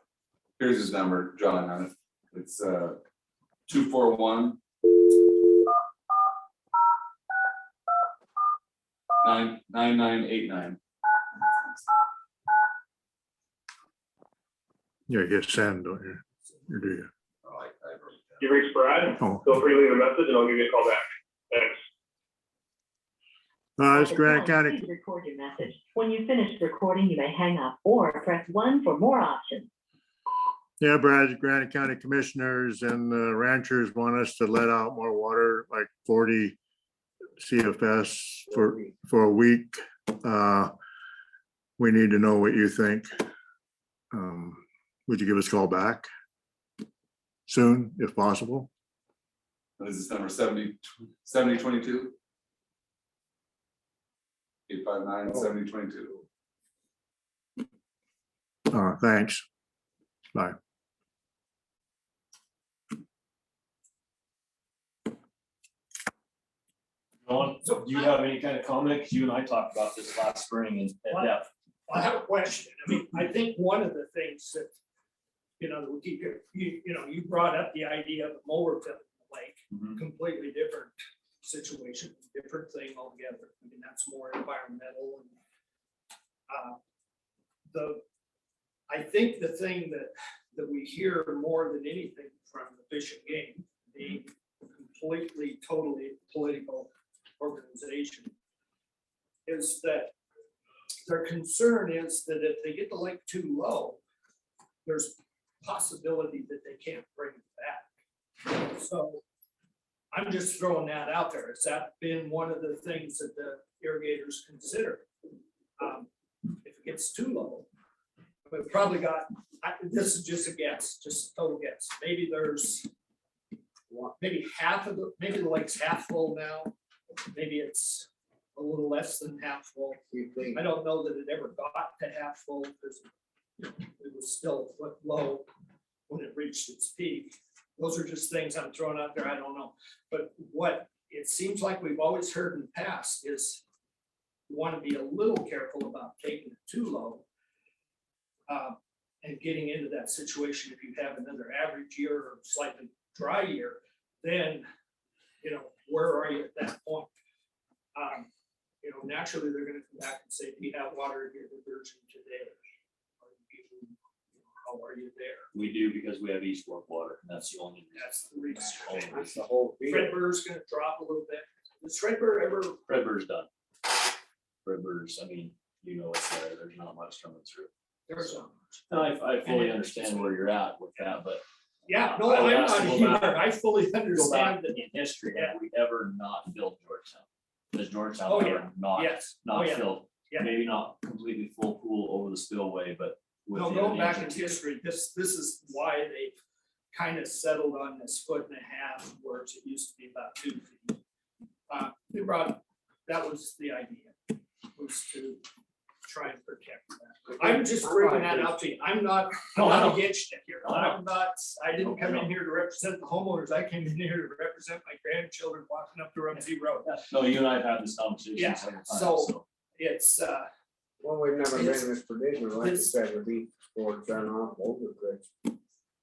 Here's his number, John, on it. It's 241 9989. you hit send, don't you? Or do you? You reached Brad, Oh, feel free to leave a message and I'll give you a call back. Thanks. it's Granite County. Please record your message. When you finish recording, you may hang up or press 1 for more options. Yeah, Brad, Granite County Commissioners and the ranchers want us to let out more water, like 40 CFS for a week. We need to know what you think. Would you give us a call back soon, if possible? What is this number, 7022? 859-7022. Thanks. Bye. John, do you have any kind of comment? 'Cause you and I talked about this last spring in at depth. I have a question. I mean, I think one of the things that, we keep, you brought up the idea of a mower filling the lake, completely different situation, different thing altogether. I mean, that's more environmental and I think the thing that we hear more than anything from the Fish and Game, being completely, totally political organization, is that their concern is that if they get the lake too low, there's possibility that they can't bring it back. So I'm just throwing that out there. Has that been one of the things that the irrigators consider? If it gets too low, we've probably got, this is just a guess, just a total guess. Maybe there's maybe maybe the lake's half full now. Maybe it's a little less than half full. I don't know that it ever got to half full because it was still a foot low when it reached its peak. Those are just things I'm throwing out there. I don't know. But what it seems like we've always heard in the past is you want to be a little careful about taking it too low. And getting into that situation, if you have another average year or slightly dry year, then, you know, where are you at that point? You know, naturally, they're gonna come back and say, do you have water in your diversion today? How are you there? We do because we have East Fork water, and that's the only. That's the reason. That's the whole deal. Fredbear's gonna drop a little bit. Does Fredbear ever? Redbird's done. Redbird's, I mean, you know, it's there, there's not much coming through. There's a. No, I fully understand where you're at with that, but. Yeah, no, I would I'm ask not to go back- either. I fully Go back understand that. in history, have we ever not filled Georgetown? Does Georgetown Oh, ever yeah. not, Yes. Oh, not yeah. filled? Yeah. Maybe not completely full pool over the spillway, but. with No, the going other back into agencies. history, this is why they've kind of settled on this 1.5 foot, whereas it used to be about 2 feet. They brought, that was the idea, was to try and protect that. I'm just bringing that out to you. I'm not against it here. I'm not, I didn't come in here to represent the homeowners. I came in here to represent my grandchildren walking up the Rumsey Road. No, you and I have had this conversation Yeah, several times, so- so. It's, Well, we've never been It's- in this predicament, like you it's- said, with these sports run off over Chris.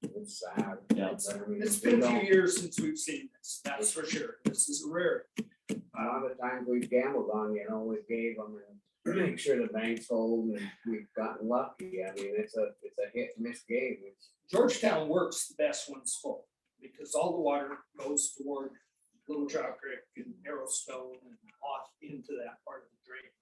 It's sad. Yeah. But I mean, it's we been a don't- few years since we've seen this, that's for sure. This is a rare. A lot of times we've gambled on, you know, we gave them and make sure the banks hold and we've gotten lucky. I mean, it's a hit and miss game. It's Georgetown works the best when it's full, because all the water goes toward Little Trout Creek and Arrowstone and off into that part of the drainage.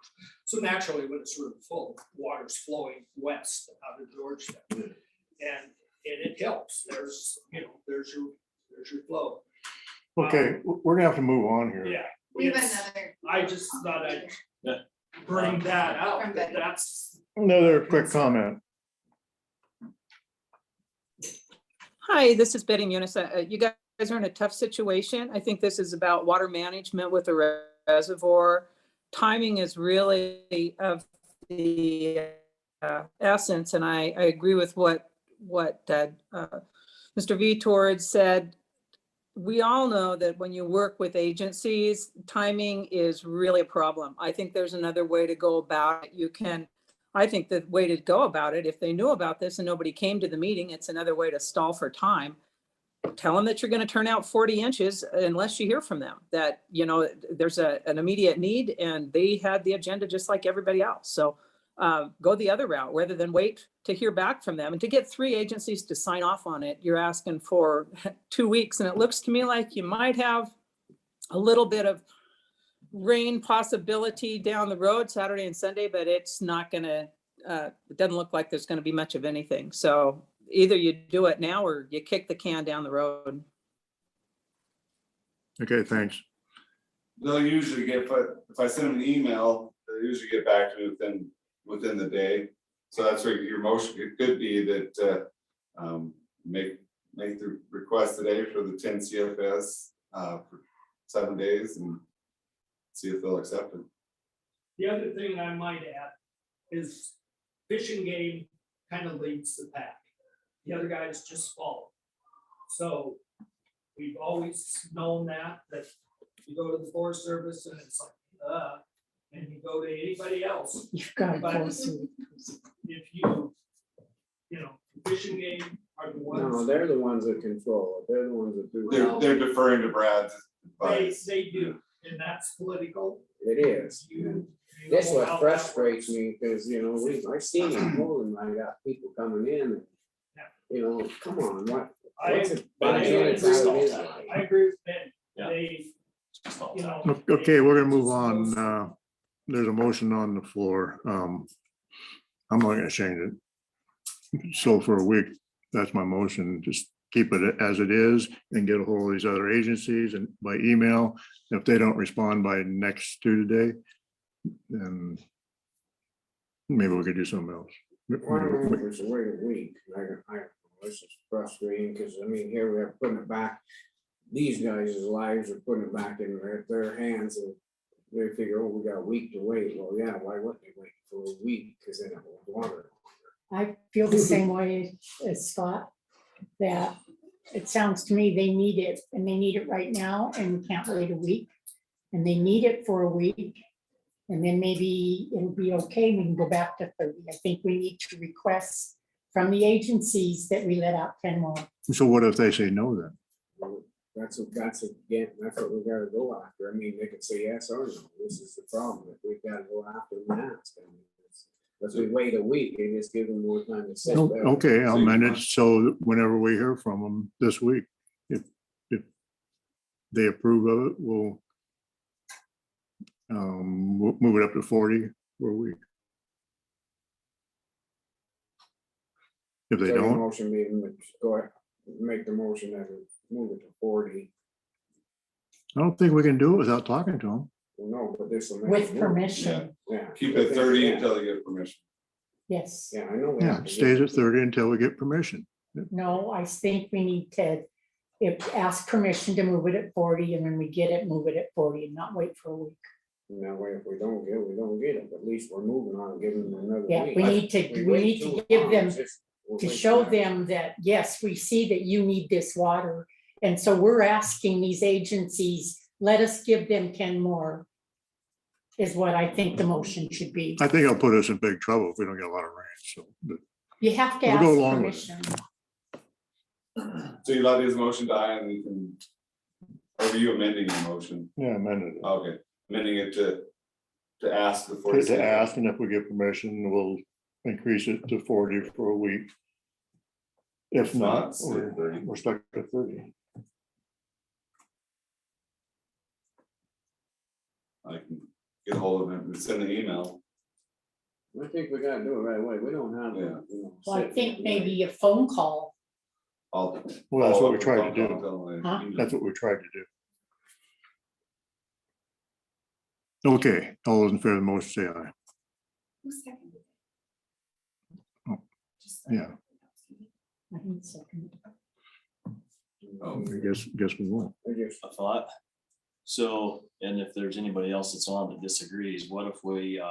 So naturally, when it's really full, water's flowing west out of Georgetown. And it helps, there's, you know, there's your flow. Okay, we're gonna have to move on here. Yeah. We have it's- another. I just thought I'd Yeah. bring that out, From that Betty. that's. Another quick comment. Hi, this is Betty Munis. You guys are in a tough situation. I think this is about water management with the reservoir. Timing is really of the essence, and I agree with what Mr. Vitor had said. We all know that when you work with agencies, timing is really a problem. I think there's another way to go about it. I think the way to go about it, if they knew about this and nobody came to the meeting, it's another way to stall for time. Tell them that you're going to turn out 40 inches unless you hear from them, that, you know, there's an immediate need and they had the agenda just like everybody else. So go the other route rather than wait to hear back from them. And to get 3 agencies to sign off on it, you're asking for 2 weeks. And it looks to me like you might have a little bit of rain possibility down the road Saturday and Sunday, but it's not gonna, it doesn't look like there's gonna be much of anything. So either you do it now or you kick the can down the road. Okay, thanks. They'll usually get, if I send them an email, they'll usually get back to me within the day. So that's where your motion, it could be that, make the request today for the 10 CFS, for 7 days and see if they'll accept it. The other thing I might add is fishing game kind of leads the pack. The other guys just follow. So we've always known that you go to the Forest Service and it's like, and you go to anybody else. You've got to But go see. if you know, fishing game are the ones. No, they're the ones that control it. They're the ones that do. it. They're deferring to Brad's They advice. do, and that's political. It is. You That's know what how that frustrates works. me, because, you know, I've seen it more than I got people coming in and, you know, come on, what's it? I 5 minutes out of his I life? agree with Ben. Yeah. They, you know. Okay, we're gonna move on. There's a motion on the floor. I'm not gonna change it. So for a week, that's my motion. Just keep it as it is and get a hold of these other agencies and by email. If they don't respond by next Tuesday, then maybe we could do something else. Why don't we just wait a week? This is frustrating, because I mean, here we are putting it back. These guys' lives are putting it back in their hands, and they figure, oh, we got a week to wait. Well, yeah, why wouldn't they wait for a week? Because then it will water. I feel the same way as Scott, that it sounds to me they need it, and they need it right now, and we can't wait a week. And they need it for a week, and then maybe it'll be okay, we can go back to 30. I think we need to request from the agencies that we let out 10 more. So what if they say no then? That's what we gotta go after. I mean, they could say yes or no. This is the problem. If we've gotta go after them and ask them. If we wait a week, it just give them more time to sit there. Okay, I'll amend it so whenever we hear from them this week, if they approve of it, we'll move it up to 40 for a week. If they So the don't, Motion being, go ahead, make the motion that we move it to 40. I don't think we can do it without talking to them. Well, no, but this will. make With it work. permission, Yeah. Keep it 30 until they get permission. yes. Yeah, I know. we Yeah, have it to stays get- at 30 until we get permission. No, I think we need to, ask permission to move it at 40, and when we get it, move it at 40 and not wait for a week. And that way, if we don't get it, we don't get it. But at least we're moving on, giving them another week. Yeah, we need wait to too give long, them, it's just- we're to wasting show our- them that, yes, we see that you need this water. And so we're asking these agencies, let us give them 10 more, is what I think the motion should be. I think it'll put us in big trouble if we don't get a lot of rain, so. But You have to We'll go ask along with it. permission. So you let his motion die and we can, or are you amending your motion? yeah, amended it. Okay, amending it to ask the To 40. to ask, and if we get permission, we'll increase it to 40 for a week. If not, Not, say 30. we're stuck at 30. I can get a hold of him and send an email. I think we gotta do it right away. We don't have. Yeah. Well, I think maybe a phone call. I'll. Well, that's what we follow tried up to with do. Tom, Huh? email. That's what we tried to do. Okay, all those in favor of the motion, say aye. Who seconded it? Oh, Just yeah. I think second. Oh, I guess we won't. A thought. So, and if there's anybody else that's on that disagrees, what if we,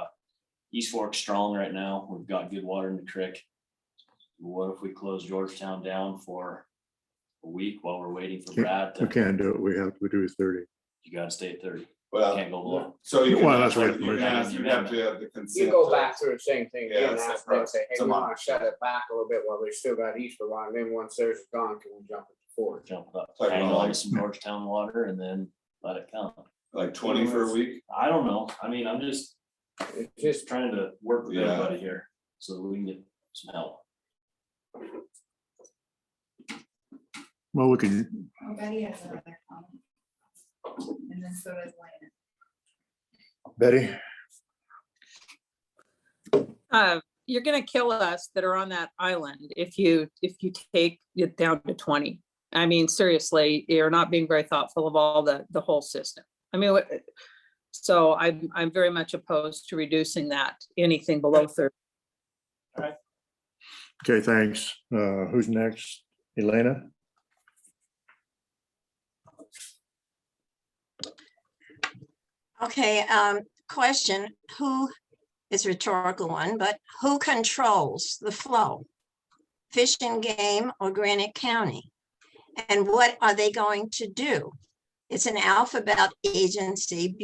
East Fork strong right now, we've got good water in the creek. What if we close Georgetown down for a week while we're waiting for Brad We to, can't do it. We have to do 30. you gotta stay at 30, Well, can't go below. so you can, Well, that's right. you have to have the consent. You go back to the same thing, Yeah, again, it's ask a them, say, hey, we tomorrow. wanna shut it back a little bit while they still got Easter water, and then once theirs is gone, can we jump it to 40? Jump it up, Like hang all on to like- some Georgetown water and then let it come. Like 20 for a week? I don't know, I mean, I'm just It's just, trying to work with Yeah. everybody here so that we can get some help. Well, we can, Oh, Betty has another comment. And then so does Lana. Betty, You're gonna kill us that are on that island if you take it down to 20. I mean, seriously, you're not being very thoughtful of all the whole system. I mean, so I'm very much opposed to reducing that, anything below 30. okay, thanks. Who's next? Elena? Okay, question, who, it's a rhetorical one, but who controls the flow? Fish and Game or Granite County? And what are they going to do? It's an alphabet agency,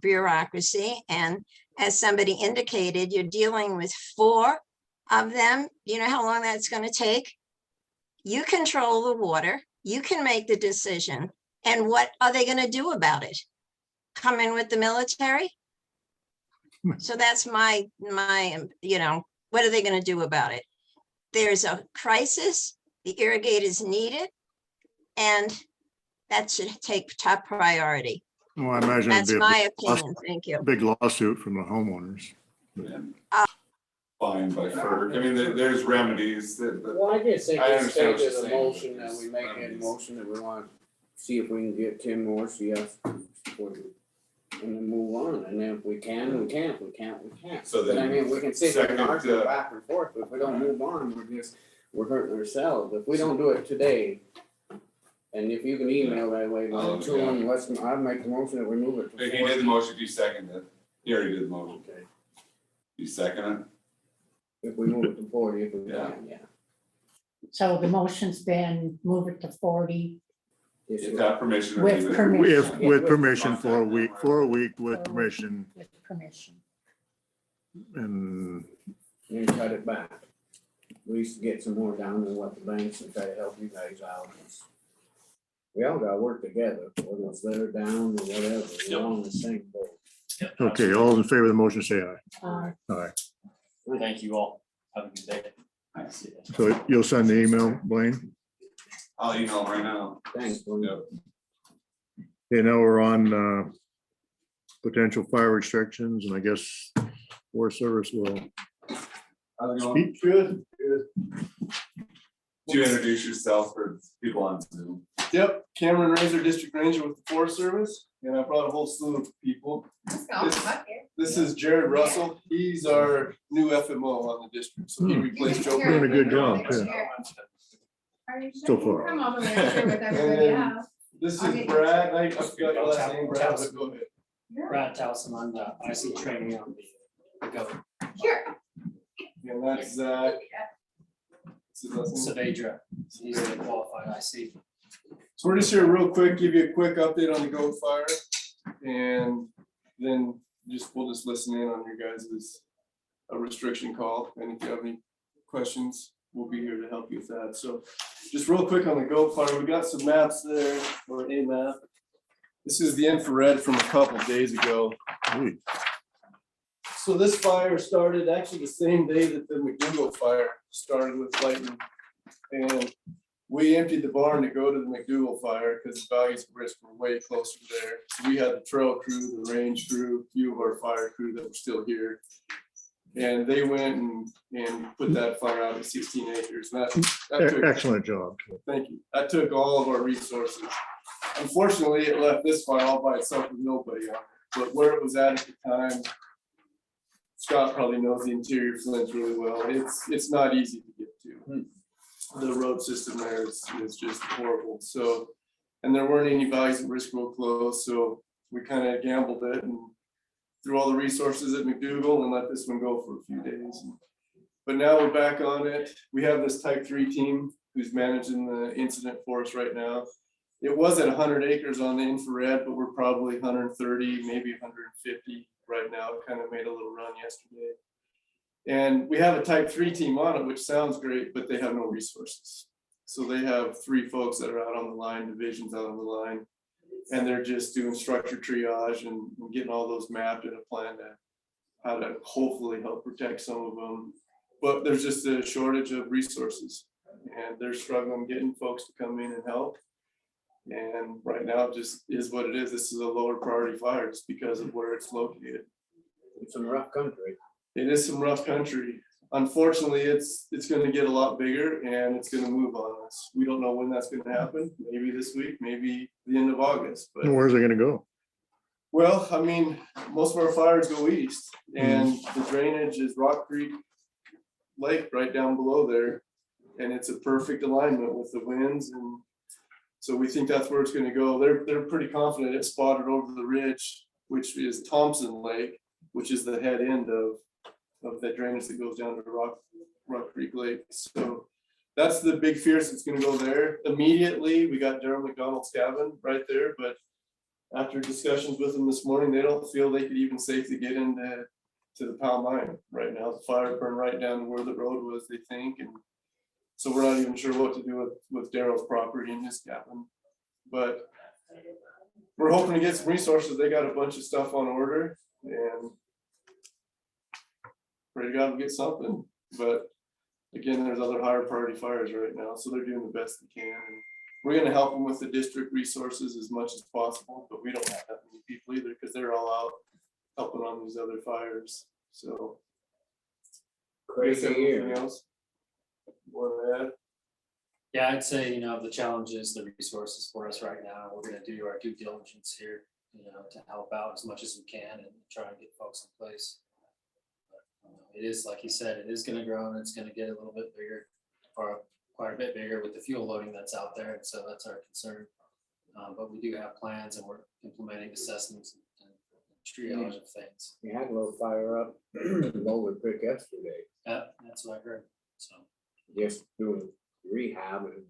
bureaucracy, and as somebody indicated, you're dealing with 4 of them. You know how long that's going to take? You control the water, you can make the decision, and what are they going to do about it? Come in with the military? So that's my, what are they going to do about it? There's a crisis, the irrigators need it, and that should take top priority. Well, I imagine That's it'd be my a opinion. Thank you. big lawsuit from the homeowners. Fine by FERC. I mean, there's remedies that, well, I just think I it's understand what stated you're a saying, motion but that we it's make a remedies. motion that we want, see if we can get 10 more, see us. And then move on, and then if we can, we can't, we can't, we can't. So But I then mean, we can sit there and second, argue back and forth, but if we don't move on, we're hurting ourselves. If we don't do it today. And if you can email that way, Oh, to them, I'd make the motion that we move it to he 40. did the motion, you seconded it. He already did the motion. Okay, You second it? if we move it to 40, if we Yeah. can, yeah. So the motion's been move it to 40 If that permission. or with leave it. permission. With permission for a week with permission With permission. and And cut it back. At least get some more down than what the banks and try to help you guys out. We all gotta work together, whether it's let her down or whatever, we're all in the same boat. Yep, okay, all in favor of the motion, say aye. Aye. absolutely. Thank you all. Have a good day. So you'll send the email, Blaine? I'll email right now. Thanks. Yep. Okay, now we're on potential fire restrictions, and I guess Forest Service will How's it going? speak. Good. Do you introduce yourself for people on Zoom? Yep, Cameron Razor, District Ranger with the Forest Service, and I brought a whole slew of people. Let's go, This- come up here. This is Jared Russell. He's our new FMO on the district, so he replaced Joe. Doing a good job, yeah. Are you So sure? far. Come over there and share with And everybody then else. This I'll is get- Brad. I forgot your last name, Brad, but go ahead. Brad Towson, I'm the IC training on the go. Here. And that's Zach. What's his last name? Savedra, he's a qualified IC. So we're just here real quick, give you a quick update on the goat fire. And then we'll just listen in on your guys' restriction call. And if you have any questions, we'll be here to help you with that. So just real quick on the goat fire, we got some maps there, or a map. This is the infrared from a couple days ago. So this fire started actually the same day that the McDougal fire started with lightning. And we emptied the barn to go to the McDougal fire because the values of risk were way closer there. So we had the trail crew, the range crew, a few of our fire crew that were still here. And they went and put that fire out at 16 acres. And that took, Excellent job. thank you. That took all of our resources. Unfortunately, it left this fire all by itself with nobody on it. But where it was at the time, Scott probably knows the interior Flint really well. It's not easy to get to. The road system there is just horrible. So, and there weren't any values of risk real close, so we kind of gambled it and threw all the resources at McDougal and let this one go for a few days. But now we're back on it. We have this type 3 team who's managing the incident for us right now. It was at 100 acres on the infrared, but we're probably 130, maybe 150 right now. It kind of made a little run yesterday. And we have a type 3 team on it, which sounds great, but they have no resources. So they have 3 folks that are out on the line, divisions out on the line, and they're just doing structure triage and getting all those mapped in a plan to how to hopefully help protect some of them. But there's just a shortage of resources, and they're struggling getting folks to come in and help. And right now it just is what it is. This is a lower priority fire just because of where it's located. It's some rough country. It is some rough country. Unfortunately, it's gonna get a lot bigger and it's gonna move on us. We don't know when that's gonna happen. Maybe this week, maybe the end of August, but. And where's it gonna go? Well, I mean, most of our fires go east and the drainage is Rock Creek Lake right down below there. And it's a perfect alignment with the winds, and so we think that's where it's gonna go. They're pretty confident it's spotted over the ridge, which is Thompson Lake, which is the head end of that drainage that goes down to Rock Creek Lake. So that's the big fears that's gonna go there. Immediately, we got Daryl McDonald's cabin right there, but after discussions with them this morning, they don't feel they could even safely get into the Powell mine right now. The fire burned right down to where the road was, they think, and so we're not even sure what to do with Daryl's property and his cabin. But we're hoping to get some resources. They got a bunch of stuff on order and pray to God we'll get something. But again, there's other higher priority fires right now, so they're doing the best they can. And we're gonna help them with the district resources as much as possible, but we don't have that many people either because they're all out helping on these other fires. So. Crazy year. Anything else? Want to add? Yeah, I'd say, the challenge is the resources for us right now. We're gonna do our due diligence here, to help out as much as we can and try and get folks in place. It is, like you said, it is gonna grow and it's gonna get a little bit bigger, or quite a bit bigger with the fuel loading that's out there, and so that's our concern. But we do have plans and we're implementing assessments and triage of things. We had a little fire up in Boulder Creek yesterday, Yeah, that's what I heard, so. just doing rehab and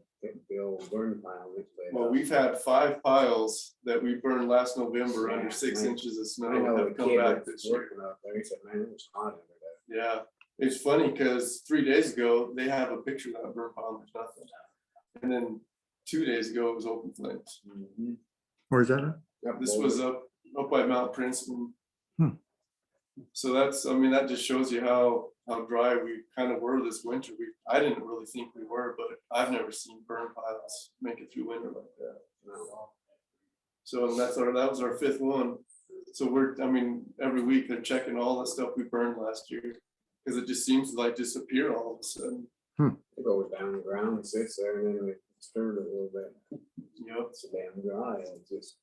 build burn piles. Well, we've had 5 piles that we burned last November under 6 Yeah, inches of snow I know a have come kid back that's this year. working up there, he said, man, it was hot under there. Yeah, it's funny because 3 days ago, they have a picture of that burn pile, and there's nothing. And then 2 days ago, it was open flames. Where's that at? Yep, This well, was up by Mount Princeton. Hmm. So that's, I mean, that just shows you how dry we kind of were this winter. I didn't really think we were, but I've never seen burn piles make it through winter like that. So and that was our 5th one. So I mean, every week they're checking all the stuff we burned last year. Cause it just seems to like disappear all of a sudden. It goes down the ground, and sits there, and then it stirred a little bit. Yep. It's damn dry, it's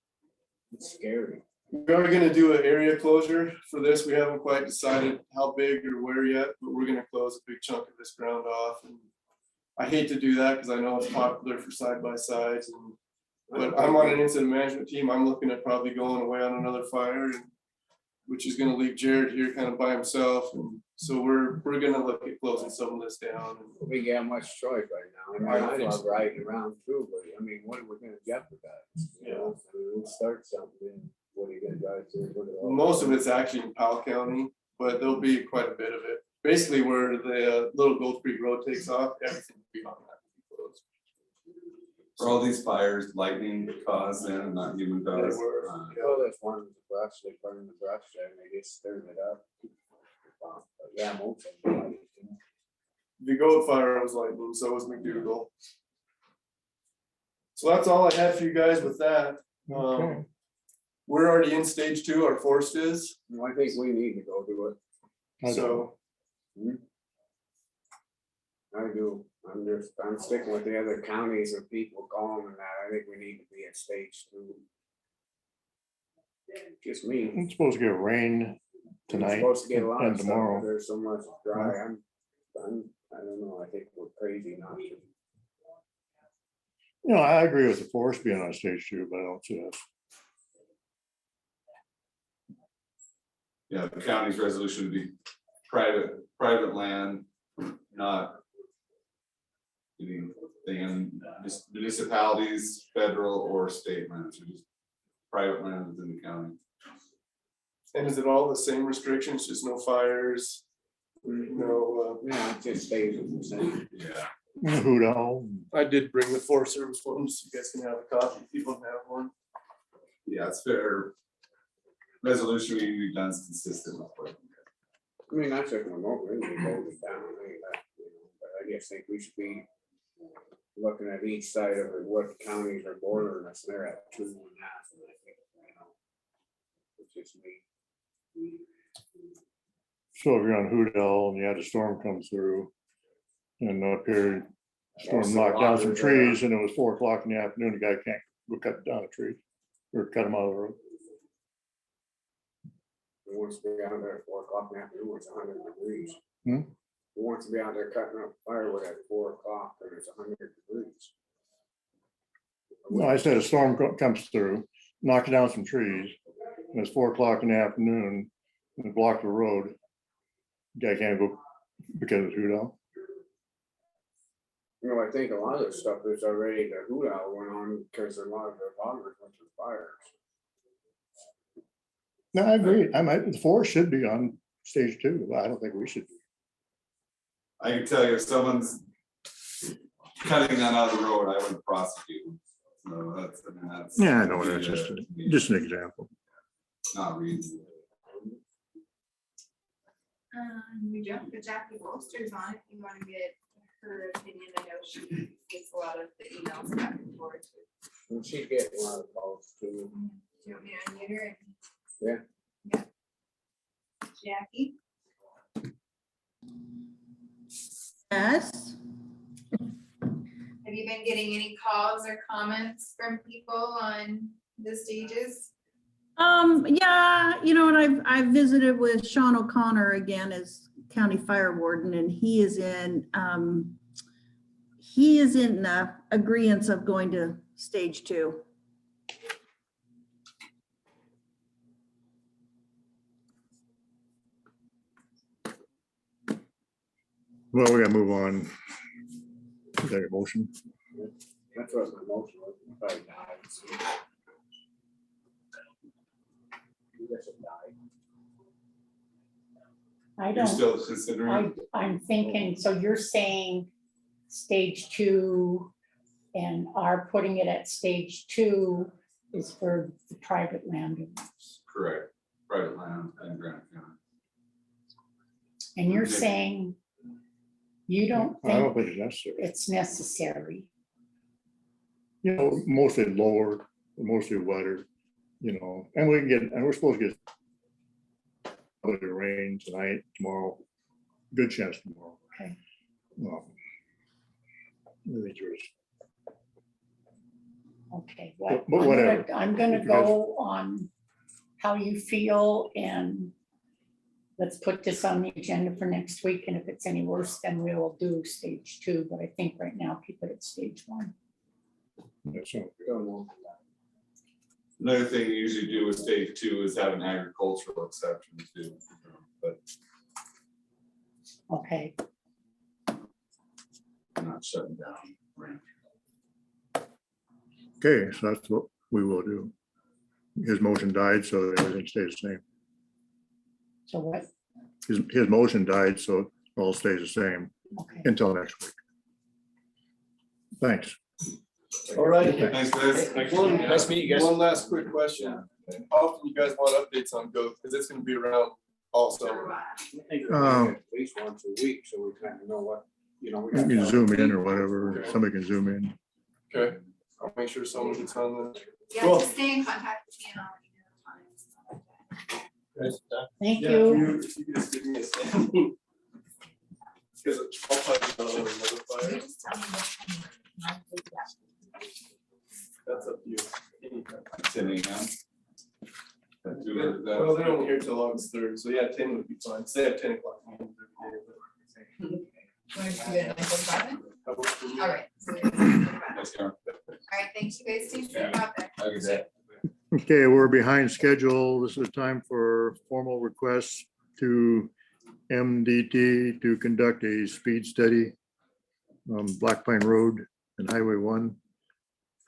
scary. We are gonna do an area closure for this. We haven't quite decided how big or where yet, but we're gonna close a big chunk of this ground off. And I hate to do that because I know it's popular for side by sides and, but I'm on an incident management team. I'm looking at probably going away on another fire and which is gonna leave Jared here kind of by himself. And so we're gonna look at closing some of this down. We got much choice right now. I I don't mean, I think love so. riding around too, but I mean, what are we gonna jeopardize? You know, I mean, we'll start something, what are you gonna drive through? Look at all- Most of it's actually in Powell County, but there'll be quite a bit of it. Basically where the little Gold Creek Road takes off, everything will be on that. For all these fires, lightning caused them, and not human cause. Oh, there's one with the brush, they burn the brush there and they just stirred it up. But yeah, most of them. The goat fire was lightning, so was McDougal. So that's all I had for you guys with that. Okay. We're already in stage 2, our forest is, I think we need to go do it. I so. I do. I'm sticking with the other counties or people calling and that. I think we need to be at stage 2. Just me. It's supposed to get rain We're tonight supposed to get a lot and of stuff, tomorrow. but there's so much dry. I don't know. I think we're crazy not to. You know, I agree with the forest being on stage 2, but I don't see us. Yeah, the county's resolution would be private land, not anything, municipalities, federal or state lands, or just private land within the county. And is it all the same restrictions, just no fires? No, Yeah, it just stays the same. Yeah. Hoot owl. I did bring the Forest Service ones, you guys can have a copy, if people have one. Yeah, it's fair. Resolution we've done is consistent with what. I mean, that's if we're not really hold it down, I think that, you know, but I just think we should be looking at each side of it, what counties are bordering us, they're at 2.5, and I think, you know, it's just me. So if you're on Hoot Owl and you had a storm come through and up here, storm Also knocked down some water trees and it was 4 o'clock in the afternoon, the guy can't go cut down a tree or cut them out of the road. Who wants to be out there at 4 o'clock in the afternoon, it's 100 degrees. Hmm? Who wants to be out there cutting up firewood at 4 o'clock when it's 100 degrees? No, I said a storm comes through, knocking down some trees, and it's 4 o'clock in the afternoon, and it blocked the road. Guy can't go because it's Hoot Owl. You know, I think a lot of this stuff is already, the hoot owl went on because a lot of the loggers went through fires. No, I agree. The forest should be on stage 2, but I don't think we should be. I can tell you, if someone's cutting that out of the road, I would prosecute them. So that's, I mean, that's. Yeah, I know, that's just an example. Not reasonable. We jumped to Jackie Bolster's on if you want to get her opinion. I know she gets a lot of the emails back and forth. And she's getting a lot of calls too. Do you want me to unmute her? Yeah. Yeah. Jackie? Yes. Have you been getting any calls or comments from people on the stages? Yeah, you know, and I've visited with Sean O'Connor again as county fire warden, and he is in agreement of going to stage 2. Well, we gotta move on. that your motion? That's what my motion was. Probably died. You guys have died. I You're don't, still considering, I'm thinking, so you're saying stage 2 and are putting it at stage 2 is for the private landowners. correct, private land and Granite County. And you're Okay. saying you don't I don't think think it's necessary. it's necessary. You know, mostly lower, mostly wetter, you know, and we can get, and we're supposed to get probably rain tonight, tomorrow, good chance tomorrow. Okay. I think yours. Okay, well, But whatever. I'm gonna If you guys- go on how you feel and let's put this on the agenda for next week. And if it's any worse, then we will do stage 2. But I think right now, keep it at stage 1. That sounds good. Don't know. Another thing you usually do with stage 2 is have an agricultural exception too, but Okay, not shutting down ranch. Okay, so that's what we will do. His motion died, so everything stays the same. so what? His motion died, so it all stays the same Okay. until next week. Thanks. All right. Thanks, guys. One- Nice to meet you guys. One last quick question. How often you guys want updates on GOAT? Because it's gonna be around all summer. I think Um, at least once a week, so we kind of know what, you know. we You got- can zoom in or whatever, somebody can zoom in. Okay, I'll make sure someone gets on the. Yeah, Cool. just stay in contact with me and I'll let you know the times. Thank Yeah, you. if you could just give me a stand. Because I'll probably know another fire. That's up to you. Anytime. 10 a.m. That do it, that- Well, they're only here till August 3rd, so yeah, 10 would be fine. Say at 10 o'clock. meetings every day, Want to do it at 9:45? but that works for me. All right. So it is 9:45. That's Karen. All right, thanks you guys. Stay safe out there. Like I said, Okay, we're behind schedule. This is time for formal requests to MDT to conduct a speed study on Black Pine Road and Highway 1.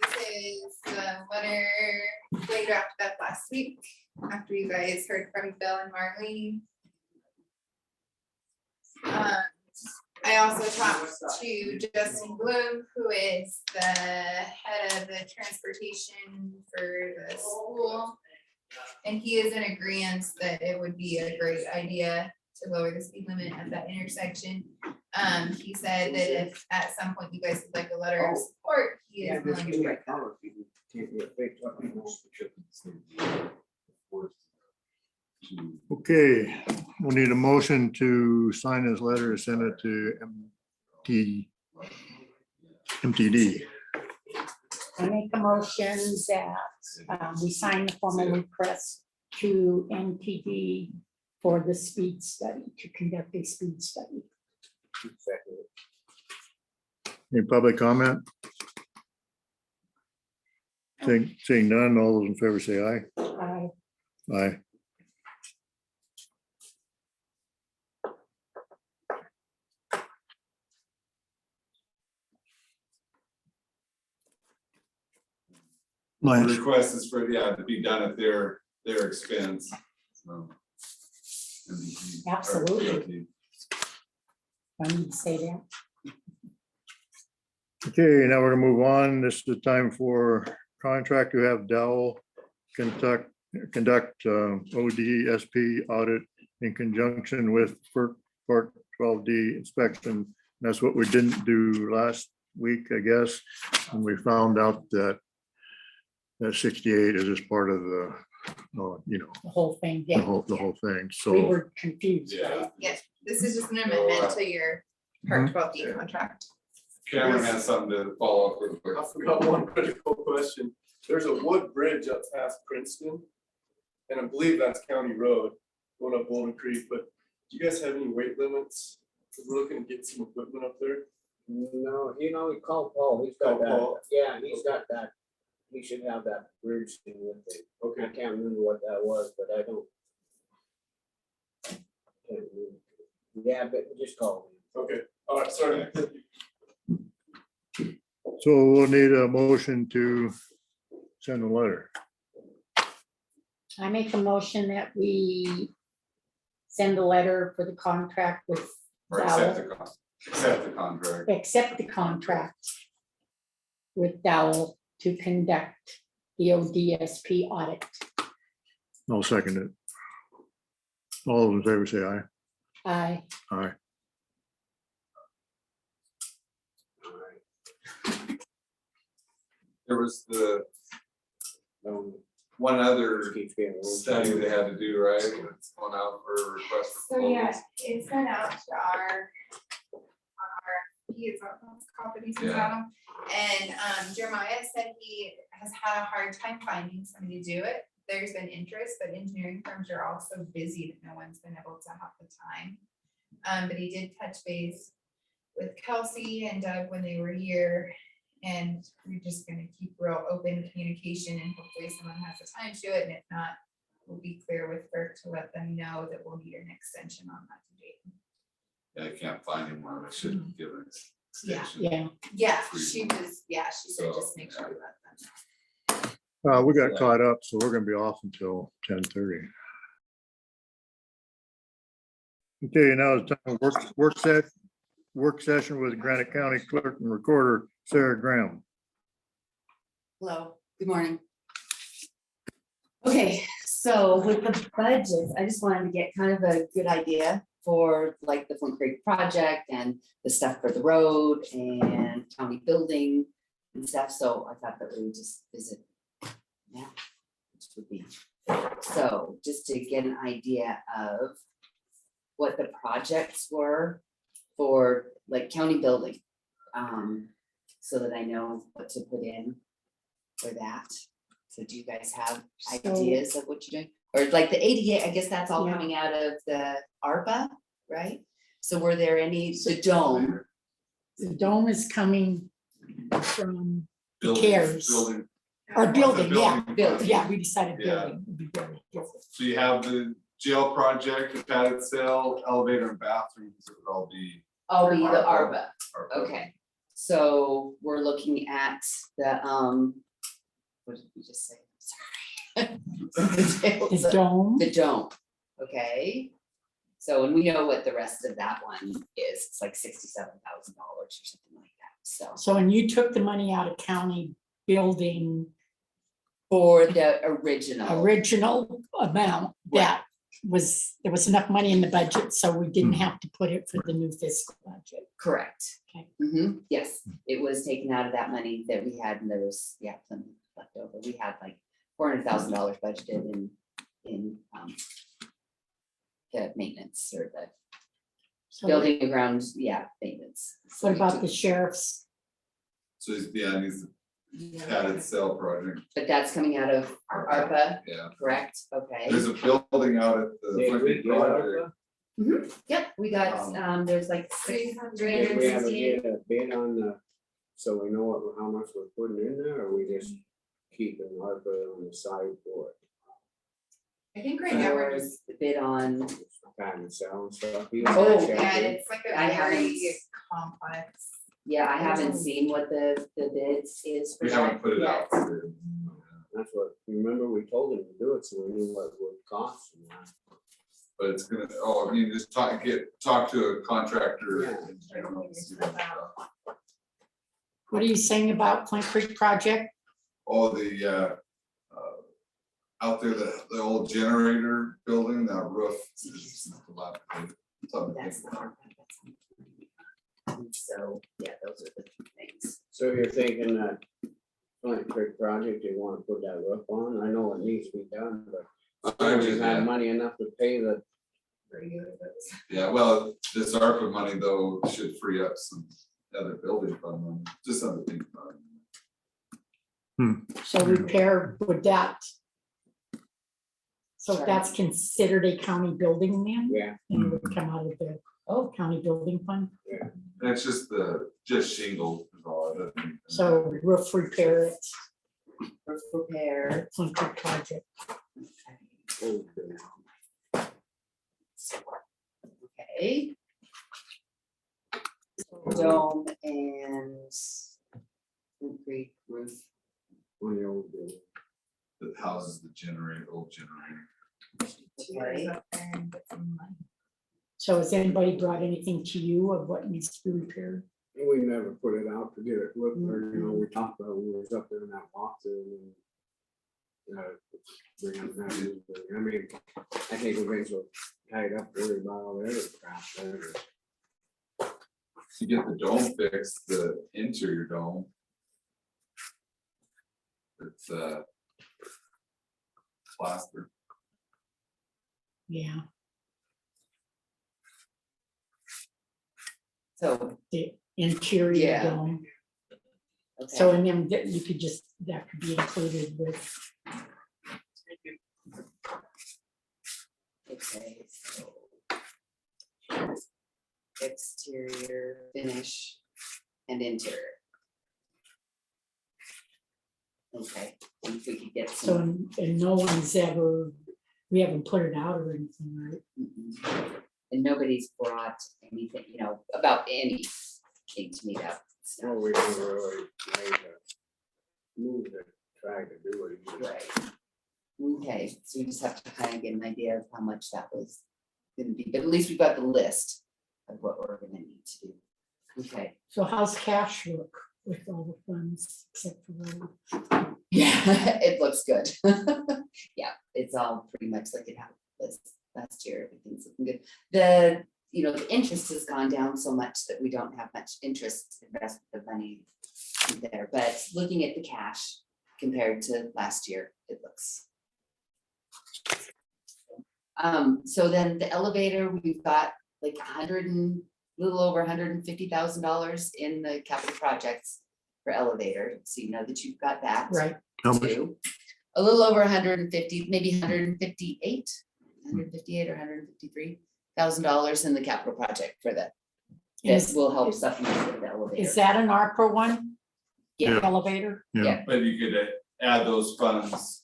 This is the letter we drafted up last week after you guys heard from Bill and Marlene. I also talked to Justin Bloom, who is the head of the transportation for the school. And he is in agreement that it would be a great idea to lower the speed limit at that intersection. He said that if at some point you guys would like a letter of support, he Yeah, is just willing give to. me a call if you can't be a big truck. Okay, we'll need a motion to sign this letter and send it to MTD. I make a motion that we sign the formal request to NTD for the speed study, to conduct a speed study. Any public comment? Seeing none, all those in favor say aye. Aye. Aye. The Nice. request is for, yeah, to be done at their expense. So, MDT, or Absolutely. DOT. I need to say that. Okay, now we're gonna move on. This is the time for contract to have Dowell conduct ODSP audit in conjunction with Part 12D inspection. That's what we didn't do last week, I guess, and we found out that 68 is just part of the, The whole thing, the yeah. whole thing, We so. were confused, right? Yeah, Yes, this is just an amendment to your Part 12D contract. Cameron has something to follow up with. I forgot one critical question. There's a wood bridge up past Princeton. And I believe that's County Road going up Bowling Creek, but do you guys have any weight limits? 'Cause we're looking to get some equipment up there. No, you know, we called Paul, he's got Call Paul. that, yeah, he's got that, he should have that bridge thing with it. I Okay, can't remember what that was, but I don't. Can't remember. Yeah, but just call him. okay, all right, sorry. So we'll need a motion to send a letter. I make a motion that we send a letter for the contract with Or accept Dowell, accept the contract. accept the contract with Dowell to conduct the ODSP audit. I'll second it. All those in favor say aye. Aye. Aye. There was the one other study they had to do, right? It's going out for a request for So yeah, proposals. it's sent out to our he is companies and Yeah. so. And Jeremiah said he has had a hard time finding somebody to do it. There's been interest, but engineering firms are also busy that no one's been able to have the time. But he did touch base with Kelsey and Doug when they were here. And we're just gonna keep real open communication and hopefully someone has the time to do it. And if not, we'll be clear with Bert to let them know that we'll need an extension on that date. Yeah, I can't find him one. I should give an extension. Yeah. Yeah, she said So, just make sure we let them know. We got caught up, so we're gonna be off until 10:30. Okay, now it's time for work session with Granite County Clerk and Recorder Sarah Graham. Hello, good morning. Okay, so with the budget, I just wanted to get kind of a good idea for like the Flint Creek project and the stuff for the road and county building and stuff, so I thought that we would just visit now, which would be, so just to get an idea of what the projects were for like county building. So that I know what to put in for that. So do you guys have ideas of what you're doing? Or like the ADA, I guess that's all Yeah. coming out of the ARPA, right? So were there any, the dome, The dome is coming from Building- CARES. building- Or building, yeah, Building. yeah, we decided Yeah. building would be building. So you have the jail project, the padded cell, elevator and bathrooms, it would all be. oh, the ARPA, ARPA. okay. So we're looking at the, what did we just say? Sorry. The dome, The dome, okay. So, and we know what the rest of that one is, it's like $67,000 or something like that, so. so when you took the money out of county building For the original amount, that was, there was enough money in the budget, so we didn't have to put it for the new fiscal budget. Correct. Okay. Yes, it was taken out of that money that we had and there was, yeah, some left over. We had like $400,000 budgeted in the maintenance or the So building and grounds, yeah, maintenance. So what we about took- the sheriff's? So yeah, it needs the padded cell project, But that's coming out of ARPA, yeah. correct? Okay. There's a building out at the Did Flint we Creek get project. Yep, we got, there's like $360. Did we ever 360. get a bid on the, so we know what, how much we're putting in there, or we just keeping ARPA on the side for it? I think right now we're just, The bid on, Kind of selling stuff. Oh, yeah, it's like a I haven't- very complex. yeah, I haven't seen what the bids is for We that haven't put it out yet. for bid. That's what, remember we told them to do it, so we knew what it would cost. And that. But it's gonna, oh, I mean, just talk to a contractor. Yeah. What are you saying about Flint Creek project? Oh, the out there, the old generator building, that roof is dilapidated. Something to That's think the about. ARPA. So, yeah, those are the two things. So you're thinking that Flint Creek project, you wanna put that roof on? I know it needs to be done, but I we just had had- money enough to pay the. Yeah, well, this ARPA money though should free up some other building fund money, just something to think about. So repair, would that? So if Sorry. that's considered a county building then? Yeah. And it would come out of the, county building fund? And it's just shingle is all. It doesn't- So roof repair it, Roof repair. Flint Creek project. Okay. Dome and houses the generator, old generator. Okay. Up there and put some money. So has anybody brought anything to you of what needs to be repaired? We never put it out to get it looked, or, you know, we talked about when we was up there in that box and. I mean, I think we're going to tie it up really by all the other crap there. To get the dome fixed, the interior dome. It's plaster. Yeah, So, the interior Yeah. dome. okay. So and then that you could just, that could be included with, Okay, so. Exterior finish and interior. Okay, if we could get so some. and no one's ever, we haven't put it out or anything, right? And nobody's brought anything, you know, about anything to meet up. So, Well, we never really made a move to try to do it. either. right. Okay, so we just have to kind of get an idea of how much that was gonna be, but at least we've got the list of what we're gonna need to do. Okay. So how's cash look with all the funds except for the, Yeah, it looks good. Yeah, it's all pretty much like it was last year. Everything's looking good. The, you know, the interest has gone down so much that we don't have much interest invested the money there, but looking at the cash compared to last year, it looks. So then the elevator, we've got like little over $150,000 in the capital projects for elevator, so you know that you've got that. right? How much? Too. A little over 150, maybe 158 or $153,000 in the capital project for that. This Is- will help is- supplement the Is elevator. that an ARPA one? Yeah. Elevator? Yeah. But you could add those funds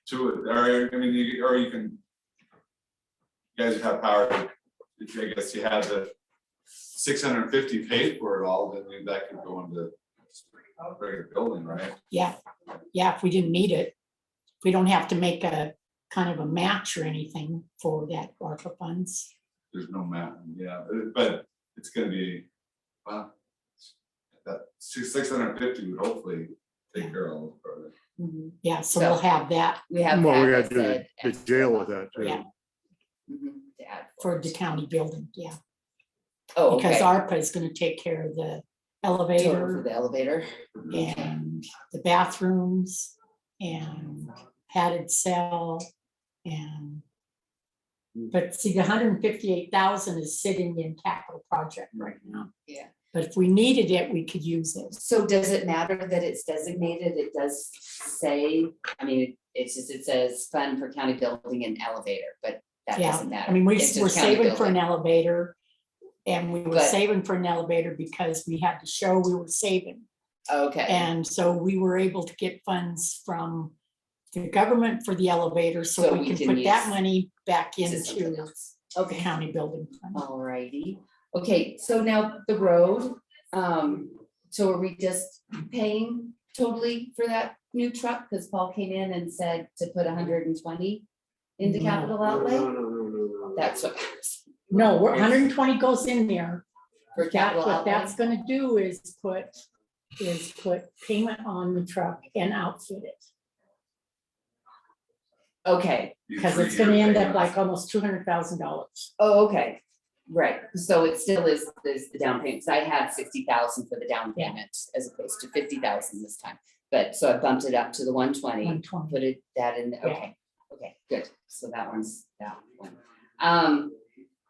to it, or, I mean, or you can. You guys have power, if I guess you had the 650 paid for it all, then that could go into regular building, right? Yeah, if we didn't need it. We don't have to make a kind of a match or anything for that ARPA funds. There's no map, yeah, but it's gonna be, well. That 650 would hopefully take care of all the project. Yeah, so we'll have that We have. Well, we that gotta do as the a- the as jail a- with that too. Yeah. To add for the county building, yeah. Oh, Because okay. ARPA is gonna take care of the Total for elevator the elevator. and the bathrooms and padded cell and. But see, the 158,000 is sitting in capital project right now. Yeah. But if we needed it, we could use it. So does it matter that it's designated? It does say, I mean, it's just, it says fund for county building and elevator, but that Yeah, doesn't matter. I mean, It's just we're county saving for an building. elevator. And we were But- saving for an elevator because we had to show we were saving. Okay, And so we were able to get funds from the government for the elevator, So so we we can can put that use money back to something into else. the Okay, county building fund. alrighty. Okay, so now the road, so are we just paying totally for that new truck? Cause Paul came in and said to put 120 into No. capital outlay? No. That's what, No, 120 goes in there. for That, capital what outlay? that's gonna do is put payment on the truck and outfit it. Okay, Because it's gonna end up like almost $200,000. oh, okay, right, so it still is the down payment, 'cause I had 60,000 for the down Yeah. payment as opposed to 50,000 this time. But so I bumped it up to the 120, 120. put it that in, Yeah. okay, good, so that one's that one.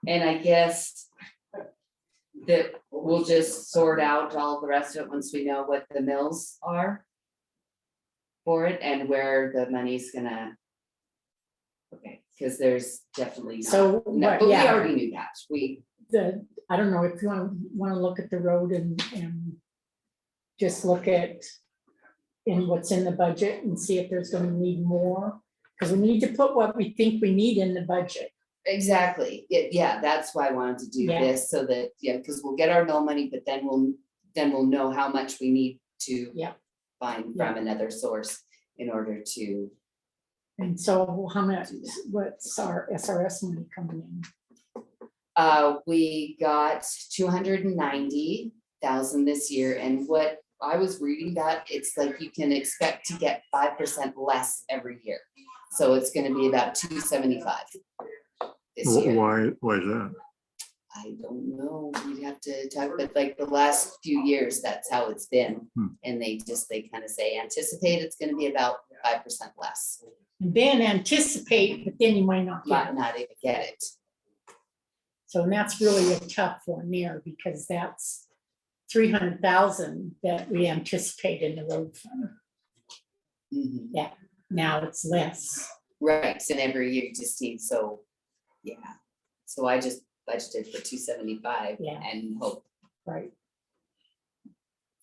And I guess that we'll just sort out all the rest of it once we know what the mills are for it and where the money's gonna. Okay, because there's definitely not, So, no, what- but we yeah. already knew that, I don't know if you wanna look at the road and just look at what's in the budget and see if there's gonna need more. Because we need to put what we think we need in the budget. exactly, yeah, that's why I wanted to do Yeah. this, so that, yeah, because we'll get our mill money, but then we'll know how much we need to Yeah. find Yeah. from another source in order to And so how much, what's our SRS money coming in? We got 290,000 this year, and what I was reading that, it's like you can expect to get 5% less every year. So it's gonna be about 275 this year. Why is that? I don't know, we'd have to talk, but like the last few years, that's how it's been. And they kind of say, anticipate it's gonna be about 5% less, And then anticipate, but then you might not get it. not even get it. So and that's really a tough one there because that's 300,000 that we anticipate in the road fund. Mhm. Yeah, now it's less. Right, and every year you just need, so, yeah, so I just budgeted for 275 Yeah. and hope. Right.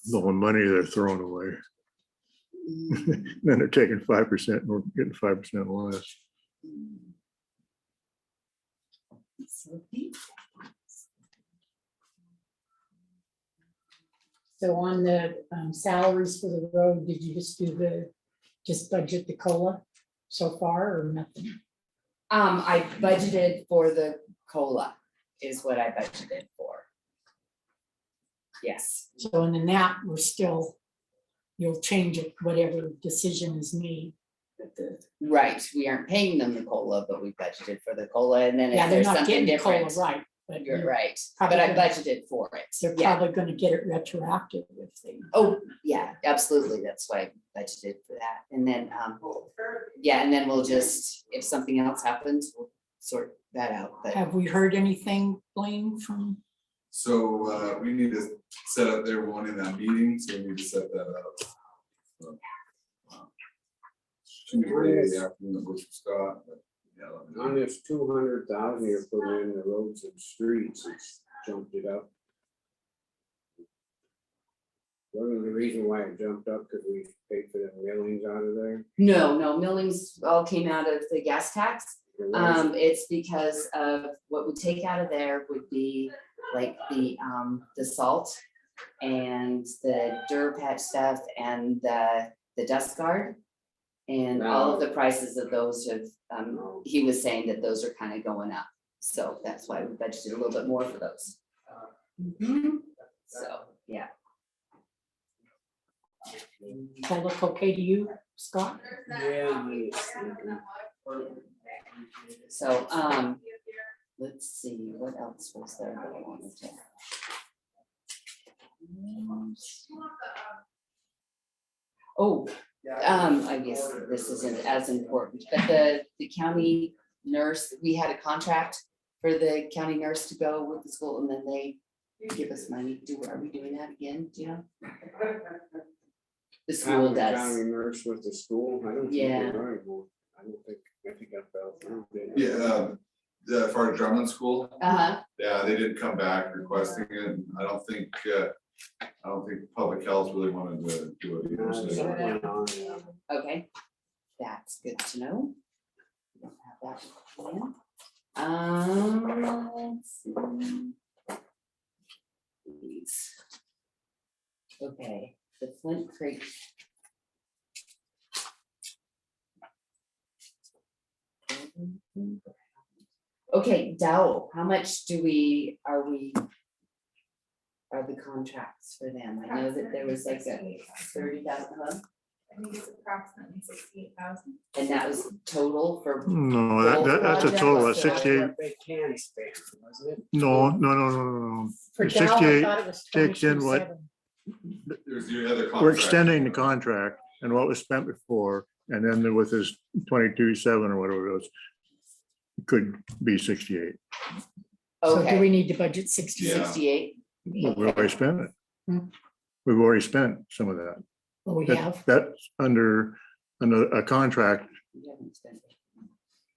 The whole money they're throwing away. Then they're taking 5% and we're getting 5% less. So on the salaries for the road, did you just budget the COLA so far or nothing? I budgeted for the COLA is what I budgeted for. Yes, So in the NAP, we're still, you'll change it, whatever decision is made. But the, right, we aren't paying them the COLA, but we budgeted for the COLA, and then yeah, if they're there's not something getting COLA, different. right? But You're you're right, probably but I gonna- budgeted for it. They're Yeah. probably gonna get it retroactive if they. Oh, yeah, absolutely. That's why I budgeted for that. And then, yeah, and then we'll just, if something else happens, we'll sort that out. But Have we heard anything, Blaine, from? So we need to set up their one in that meeting, so we need to set that up. So, Tuesday afternoon, which Scott, but yeah. let me know. On this 200,000 you're putting in the roads and streets, it's jumped it up. Wasn't the reason why it jumped up, because we paid for the millings out of there? no, millings all came out of the gas tax. It's because of what we take out of there would be like the salt and the Durapatch stuff and the dust guard. And all of the prices of those have, he was saying that those are kind of going up. So that's why we budgeted a little bit more for those. So, yeah. Does that look okay to you, Scott? Yeah. So, let's see, what else was there that I wanted to? Oh, I guess this isn't as important, but the county nurse, we had a contract for the county nurse to go with the school and then they give us money. Are we doing that again? Do you know? The school Having a does. county nurse with the school, I don't think Yeah. you're right, well, I think I fell through. didn't I? Yeah, for our Drummond school, Uh-huh. yeah, they did come back requesting it, and I don't think public health really wanted to do it either. so- Something went on, yeah. Okay, that's good to know. We don't have that in. Let's see. These. Okay, the Flint Creek. Okay, Dow, how much are the contracts for them? I know that there was like a 30,000, huh? I think it's approximately 68,000. And that was total for, No, that's a total of 68. What they can spend, wasn't it? No. For The Dow, I 68 thought it was takes in what 22,700. There's your other contract. we're extending the contract and what was spent before, and then with his 22.7 or whatever it was, could be 68. So do we okay, need to budget 60? Yeah. 68. We've already spent it. Hmm. We've already spent some of that. Well, we have. That's under a contract. We haven't spent it.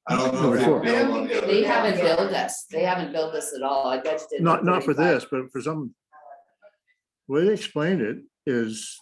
I don't know if they Before. billed on the other. They haven't billed us. They haven't billed us at all. I budgeted. Not for 35. this, but for some. The way they explained it is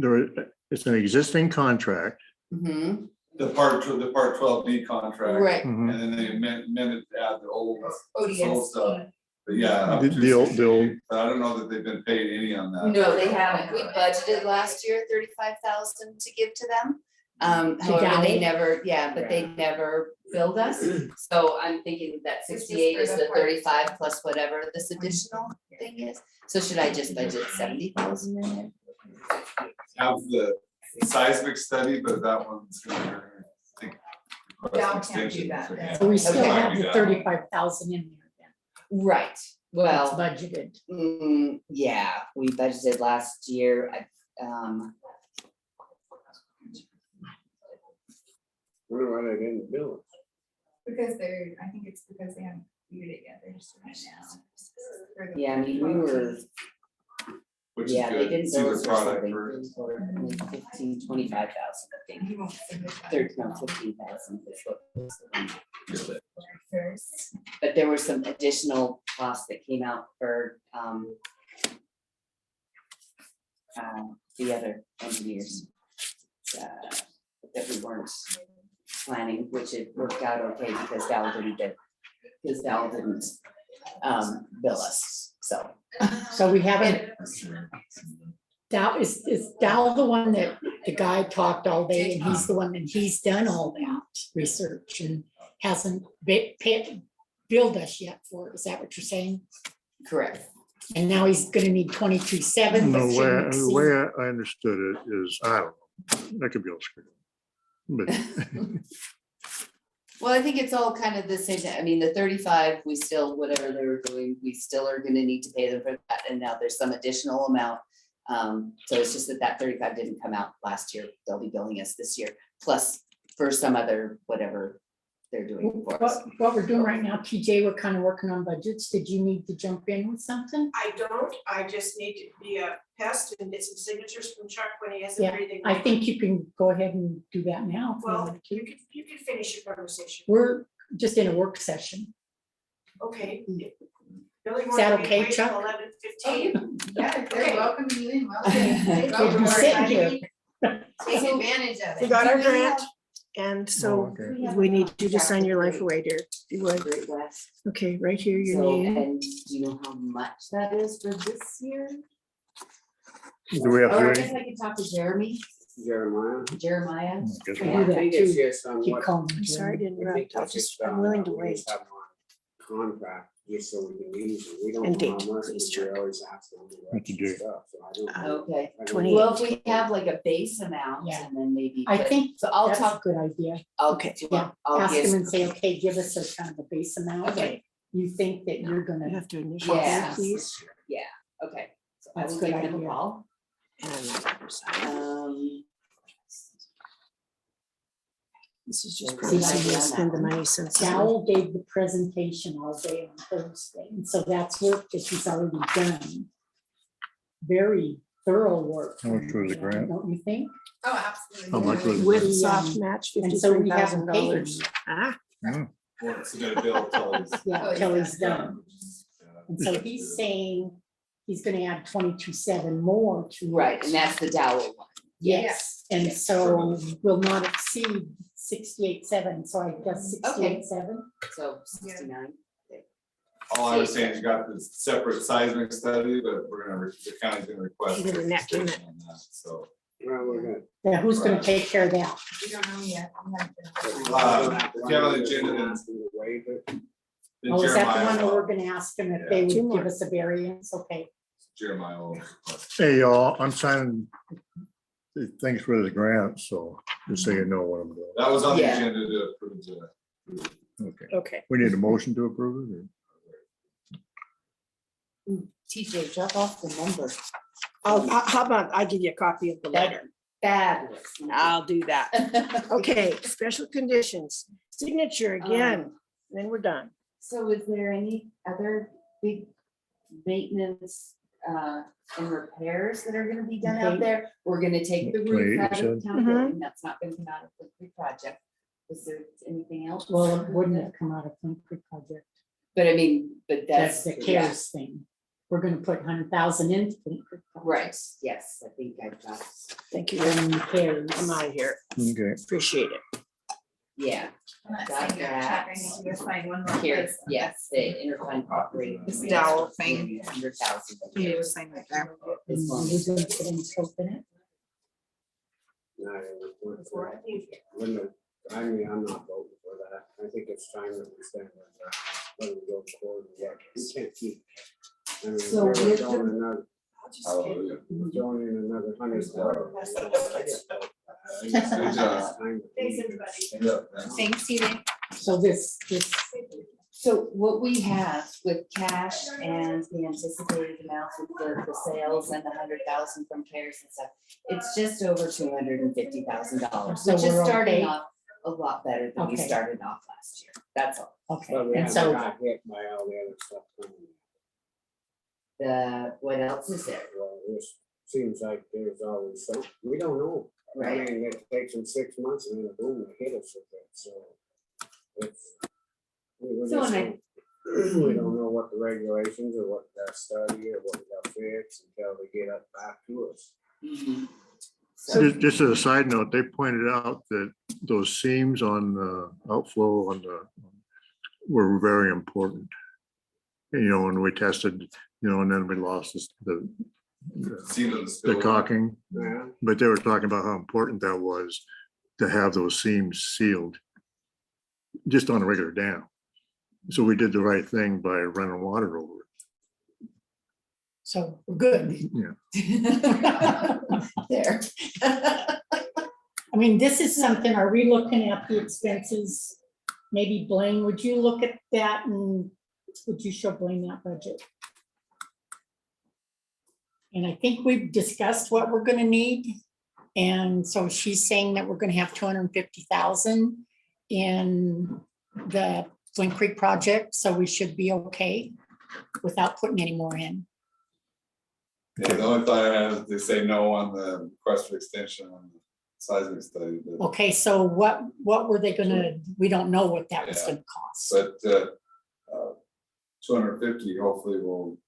it's an existing contract. Mhm. The part 12D contract. Right. Mhm. And then they amended to add the old ODS. soul stuff. But yeah. up The- to the old- 68, But I don't know that they've been paid any on that. No, they haven't. We budgeted last year 35,000 to give to them. However, they Dow? never, yeah, but they never billed us. So I'm thinking that 68 is the 35 plus whatever this additional thing is. So should I just budget 70,000 in there? Have the seismic study, but that one's gonna, I think. Dow request can't do extension that, for- then. So we still Okay. have the 35,000 in there then. Right, It's well, budgeted. yeah, we budgeted last year, Wonder why they didn't bill it. Because I think it's because they haven't viewed it yet, they're just doing it now. For the yeah, I mean, we were, Which is yeah, they good. didn't See bill the us for product something, first. for 15, 25,000, I think. You won't see the 15,000 is what was the one. first. But there were some additional costs that came out for the other engineers. That we weren't planning, which it worked out okay because Dow didn't bill us, so. So we haven't. Dow, is Dow the one that the guy talked all day and he's the one that he's done all that research and hasn't billed us yet for it? Is that what you're saying? Correct. And now he's gonna need 22.7. but shouldn't The exceed- way I understood it is, I don't know, that could be all screwed up. But Well, I think it's all kind of the same, I mean, the 35, we still, whatever they were doing, we still are gonna need to pay them for that, and now there's some additional amount. So it's just that 35 didn't come out last year, they'll be billing us this year, plus for some other, whatever they're doing for us. What we're doing right now, TJ, we're kind of working on budgets. Did you need to jump in with something? I don't, I just need to be a pest and get some signatures from Chuck when he has Yeah, everything. I think you can go ahead and do that now. if you Well, want to. you can finish your conversation. We're just in a work session. Okay. Is that okay, Chuck? 11:15. Yeah, they're Okay. welcoming you in, welcome. We've been sitting here. Take advantage of it. We got our Do grant, have- and Oh, so okay. we need you to sign your life away, dear. You would. Great West. Okay, right here, your So, name. and do you know how much that is for this year? do we have Or I to? guess I could talk to Jeremy, Jeremiah. Jeremiah. Guess I what? do I that think it's too. just on Keep what. calling. I'm sorry to I think interrupt, it's I'm willing to we wait. just have them on Contract, just so we can use it. We don't And know how date, much, please, we Chuck. always ask them. to What you extra do. stuff, so I don't know. Okay, I don't 28. know. well, if we have like a base amount Yeah. and then maybe. I put- think So I'll that's a talk, good idea. okay. Yeah, I'll ask give- them and say, okay, give us a kind of a base amount. that Okay. You think that you're You gonna, have to initial, Yeah. please. Okay. So I That's will a good give him a idea. call. And this is just See, promising I've to done spend the that. money since. Dowell gave the presentation all day on Thursday, and so that's work that he's already done. Very thorough work. How much was the grant? Don't you think? Oh, absolutely. How much was it? With The, soft match, and so we haven't paid him. $53,000. Ah, Well, it's gonna bill till it's- Yeah, Oh, till yeah. he's done. And so he's saying he's gonna add 22.7 more to. Right, it. and that's the Dowell one. Yes, and so will not exceed 68.7, so I guess Okay. 68.7. So 69. All I was saying is you got this separate seismic study, but we're gonna, the county's gonna request. Give it a neck, give it. extension on that, So. Well, we're good. Now, who's gonna take care of that? We don't know yet. We haven't been- If you have an agenda, then- Ask them to waive it. then Oh, is that the Jeremiah one that will- we're gonna ask them if they Two would more. give us a variance? Okay. Jeremiah will request. Hey, y'all, I'm signing the things for the grant, so just so you know what I'm doing. That was on the Yeah. agenda to approve the. Okay. okay. We need a motion to approve it? TJ, drop off the number. How about I give you a copy of the letter? Fabulous. I'll do that. Okay, special conditions, signature again, then we're done. So is there any other big maintenance and repairs that are gonna be done out Okay. there? We're gonna take the 28, roof you out of said? town Mhm. building, that's not gonna come out of the project. Is there anything else? Well, it wouldn't have come out of Concrete Project. But I mean, but That's that's. the yeah, CARES thing. We're gonna put 100,000 into Concrete Project. Right, yes, I think I've got, Thank you. In CARES. I'm out of here. Okay. Appreciate it. yeah, I'm not Got saying you're that. check, I need to go find one more here, place. yes, the interfund operating. This Dowell thing. 100,000. You need to sign right there. And we're gonna put in soap in it. I mean, I'm not voting for that. I think it's time that we stand with that. Let them go forward and get, we can't keep. I mean, So we're with throwing the- another- Hallelujah. throwing in another $100. Good job. Thanks, everybody. Yeah, thanks. Thanks, Stephen. So this, So what we have with cash and the anticipated amounts with the sales and the 100,000 from CARES and stuff, it's just over $250,000, So which is we're starting okay? off a lot better than we Okay. started off last year. That's all. okay, But we and haven't so, got hit by all the other stuff coming. What else is there? Well, this seems like there's always some, we don't know. I Right. mean, it takes them 6 months and then boom, they hit us with it, so. It's. We So, just and I- don't- we don't know what the regulations or what that study or what we got fixed until they get up back to us. Just as a side note, they pointed out that those seams on the outflow on the were very important. You know, when we tested, you know, and then we lost the Seemed to the spill. caulking, Yeah. but they were talking about how important that was to have those seams sealed just on a regular dam. So we did the right thing by running water over it. so we're good. Yeah. There. I mean, this is something, are we looking at the expenses? Maybe Blaine, would you look at that and would you show Blaine that budget? And I think we've discussed what we're gonna need. And so she's saying that we're gonna have 250,000 in the Flint Creek project, so we should be okay without putting any more in. Yeah, the only thought I had is they say no on the request for extension on the seismic study, but, Okay, so what were they gonna, we don't know what that was Yeah. gonna cost. but, 250 hopefully will,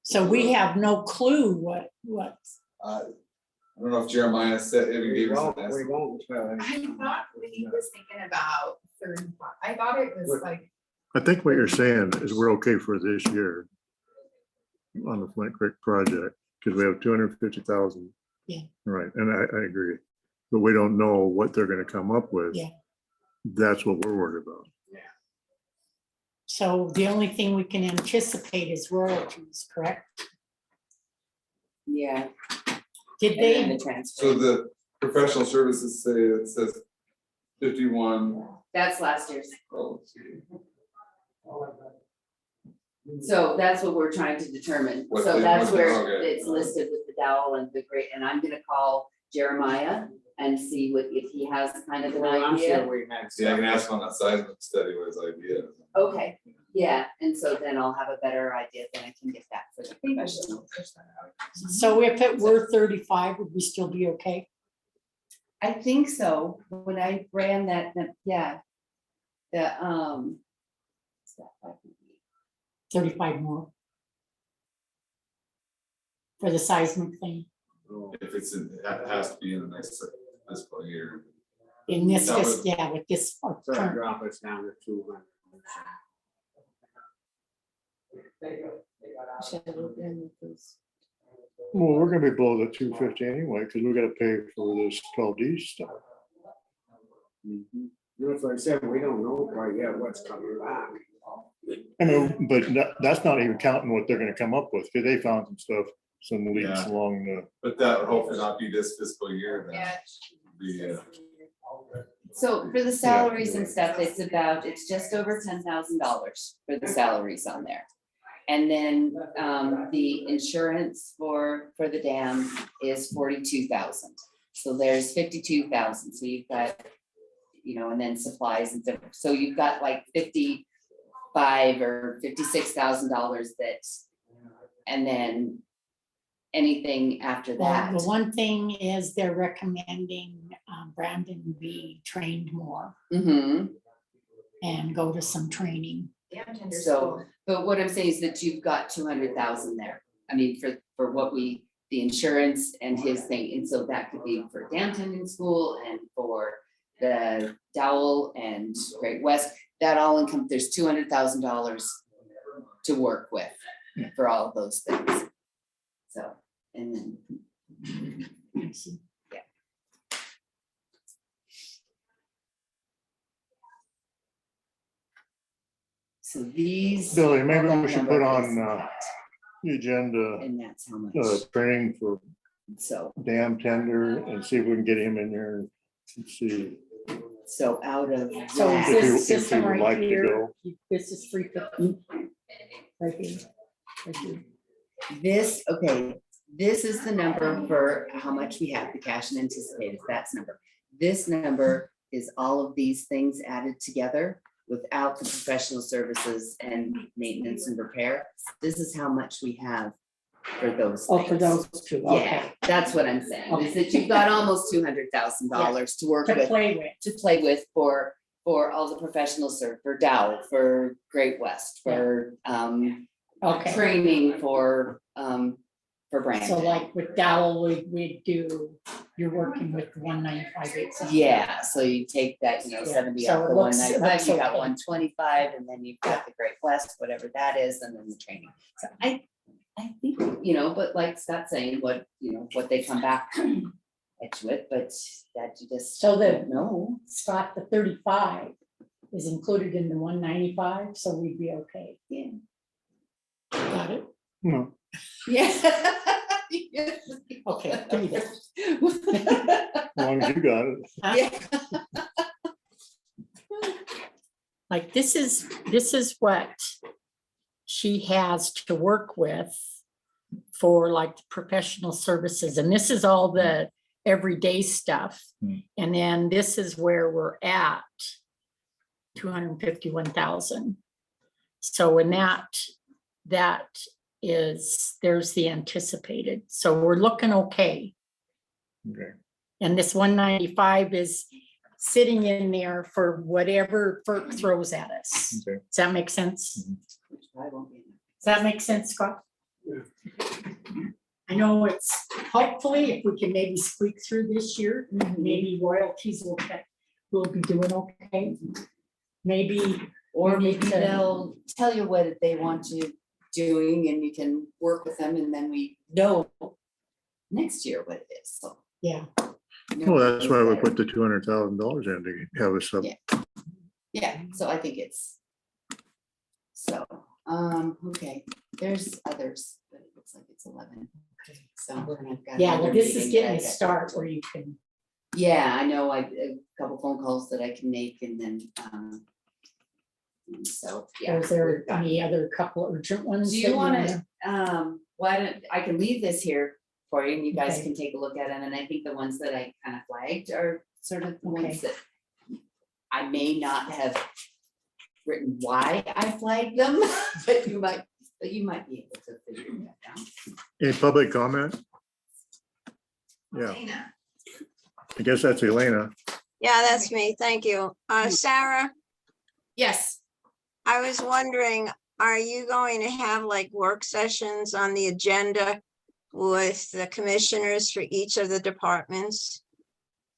So we have no clue what, I don't know if Jeremiah said, if he We gave us won't, an we estimate. won't. I thought he was thinking about 35. I thought it was like, I think what you're saying is we're okay for this year on the Flint Creek project, because we have 250,000. Yeah. Right, and I agree, but we don't know what they're gonna come up with. Yeah. That's what we're worried about. so the only thing we can anticipate is royalties, correct? Yeah. Did And then they, the transfer. So the professional services say, it says 51. That's last year's. Oh, let's see. So that's what we're trying to determine. What So they- that's what they- where okay. it's listed with the dowel and the great, and I'm gonna call Jeremiah and see what, if he has kind of an Well, I'm sure idea. we had. See, I can ask on that seismic study what his idea is. Okay, yeah, and so then I'll have a better idea, then I can get that for the professional. so if it were 35, would we still be okay? I think so, when I ran that, yeah. The, what's that, 35 more? For the seismic thing, If it's, it has to be in the next fiscal year. in this, That would- yeah, with this So current, drop us down to 200. Well, we're gonna be below the 250 anyway, because we gotta pay for this 12D stuff. That's like I said, we don't know quite yet what's coming back. I know, but that's not even counting what they're gonna come up with, because they found some stuff, some leaks Yeah. along the. But that would hopefully not be this fiscal year then. yeah. Be, So for the salaries and stuff, it's just over $10,000 for the salaries on there. And then the insurance for the dam is 42,000. So there's 52,000. So you've got, you know, and then supplies and stuff. So you've got like $55,000 or $56,000 that's, and then anything after well, that. the one thing is they're recommending Brandon be trained more Mhm. and go to some training. Damn tender So, school. but what I'm saying is that you've got 200,000 there. I mean, for what the insurance and his thing, and so that could be for dam tending school and for the Dowell and Great West, that all income, there's $200,000 to work with for all of those things. So, and then So these. Billy, all maybe that we should number put is on that, the agenda, And that's how much, training for so, dam tender and see if we can get him in there and see so out of So that. if he- this if he system would right like to here, go. this is 350. Right here. Right here. This, okay, this is the number for how much we have, the cash and anticipated, that's number. This number is all of these things added together without the professional services and maintenance and repair. This is how much we have for those Oh, things. for those two, Yeah, okay. that's what I'm saying, is that you've got almost $200,000 to work To with. play with. To play with for all the professional serve, for Dow, for Great West, for Okay. training for Brandon. So like with Dowell, we do, you're working with 195. Yeah, so you take that, Yeah, 70 so off it the looks- 195, it you looks got okay. 125, and then you've got the Great West, whatever that is, and then the training. So I think, but like Scott's saying, what they come back at you with, but that you just. So the- don't know. Scott, the 35 is included in the 195, so we'd be okay. Yeah. Got it? No. Yeah. Okay, give me that. As long as you got it. Yeah. Like this is what she has to work with for like professional services. And this is all the everyday stuff. And then this is where we're at, 251,000. So in that is, there's the anticipated. So we're looking okay. Okay. And this 195 is sitting in there for whatever FERC throws at us. Okay. Does that make sense? Which probably won't be enough. Does that make sense, Scott? I know it's, hopefully, if we can maybe squeak through this year, maybe royalties will be doing okay. Maybe. Or we need maybe to- they'll tell you what they want you doing and you can work with them and then we know next year what it is, so. Yeah. Well, that's why we put the $200,000 in to have us up. Yeah. Yeah, so I think it's. So, okay, there's others, but it looks like it's 11. So. and I've got Yeah, well, another this is meeting getting that I a got- start where you can, Yeah, I know, a couple phone calls that I can make and then, and so, yeah. is there any other couple urgent ones? Do that you wanna, why don't, I can leave this here for you and you guys Okay. can take a look at them, and I think the ones that I kind of flagged are sort of the ones that I may not have written why I flagged them, but you might be able to figure that out. Any public comment? Yeah, Dana. I guess that's Elena. Yeah, that's me. Thank you. Sarah, Yes, I was wondering, are you going to have like work sessions on the agenda with the commissioners for each of the departments?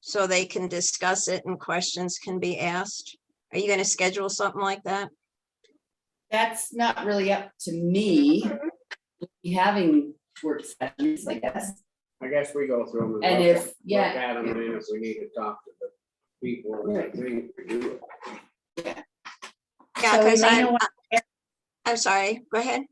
So they can discuss it and questions can be asked? Are you gonna schedule something like that? That's not really up to me. We'll be having work sessions, I guess. I guess we go through them. And look if- at- yeah. look at them, and then if we need to talk to the people, Right. we do it. Yeah, So because Elena, I'm sorry, go ahead.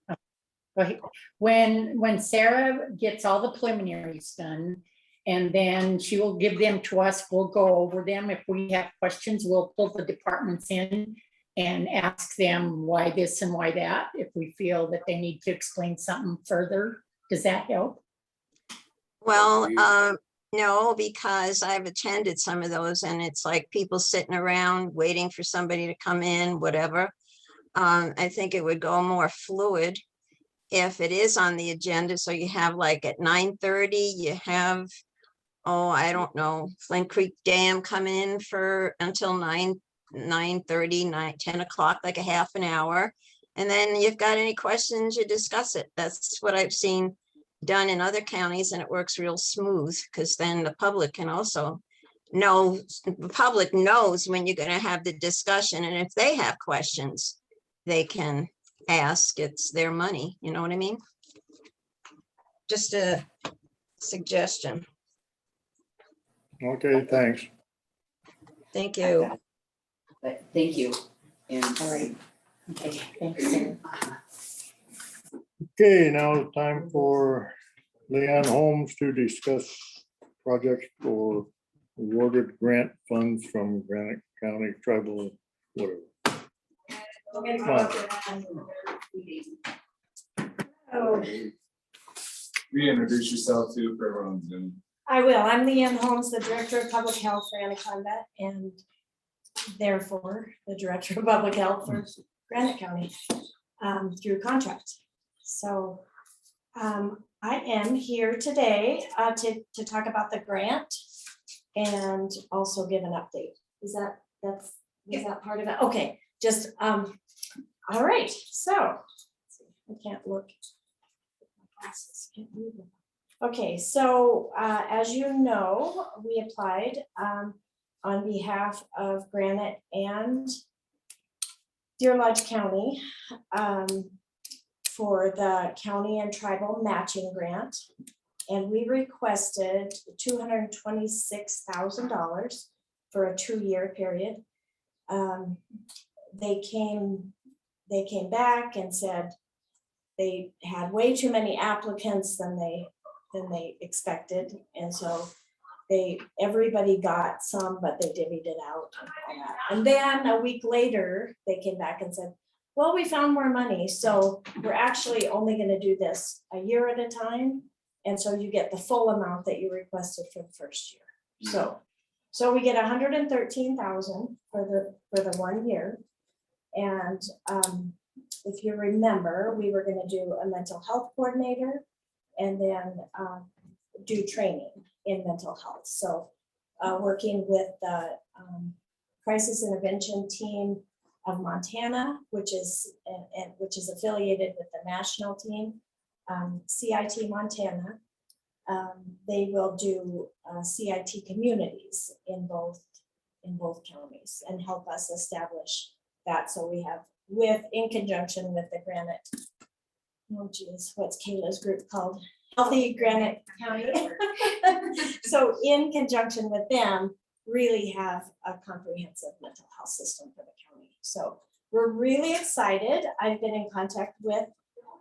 Right. When Sarah gets all the preliminaries done, and then she will give them to us, we'll go over them. If we have questions, we'll pull the departments in and ask them why this and why that, if we feel that they need to explain something further. Does that help? Well, no, because I've attended some of those and it's like people sitting around waiting for somebody to come in, whatever. I think it would go more fluid if it is on the agenda. So you have like at 9:30, you have, I don't know, Flint Creek Dam come in for until 9:30, 10 o'clock, like a half an hour. And then you've got any questions, you discuss it. That's what I've seen done in other counties and it works real smooth because then the public can also know, the public knows when you're gonna have the discussion, and if they have questions, they can ask. It's their money, you know what I mean? Just a suggestion. Okay, thanks. Thank you. But thank you. And All right. Okay, thanks, Sarah. Okay, now it's time for Leanne Holmes to discuss projects for awarded grant funds from Granite County Tribal, whatever. Come on. Reintroduce yourself too for everyone's Zoom. I will. I'm Leanne Holmes, the Director of Public Health for Anaconda, and therefore the Director of Public Health for Granite County through contract. So I am here today to talk about the grant and also give an update. Is that part of it? Okay, just all right. So I can't look. My glasses can't move them. Okay, so as you know, we applied on behalf of Granite and Deer Lodge County for the county and tribal matching grant. And we requested $226,000 for a 2-year period. They came back and said they had way too many applicants than they expected. And so everybody got some, but they divvied it out and all that. And then a week later, they came back and said, well, we found more money. So we're actually only gonna do this a year at a time. And so you get the full amount that you requested for the first year. So we get $113,000 for the 1 year. And if you remember, we were gonna do a mental health coordinator and then do training in mental health. So working with the crisis intervention team of Montana, which is affiliated with the national team, CIT Montana. They will do CIT communities in both counties and help us establish that. So we have in conjunction with the Granite, oh geez, what's Kayla's group called? Healthy Granite County. So in conjunction with them, really have a comprehensive mental health system for the county. So we're really excited. I've been in contact with,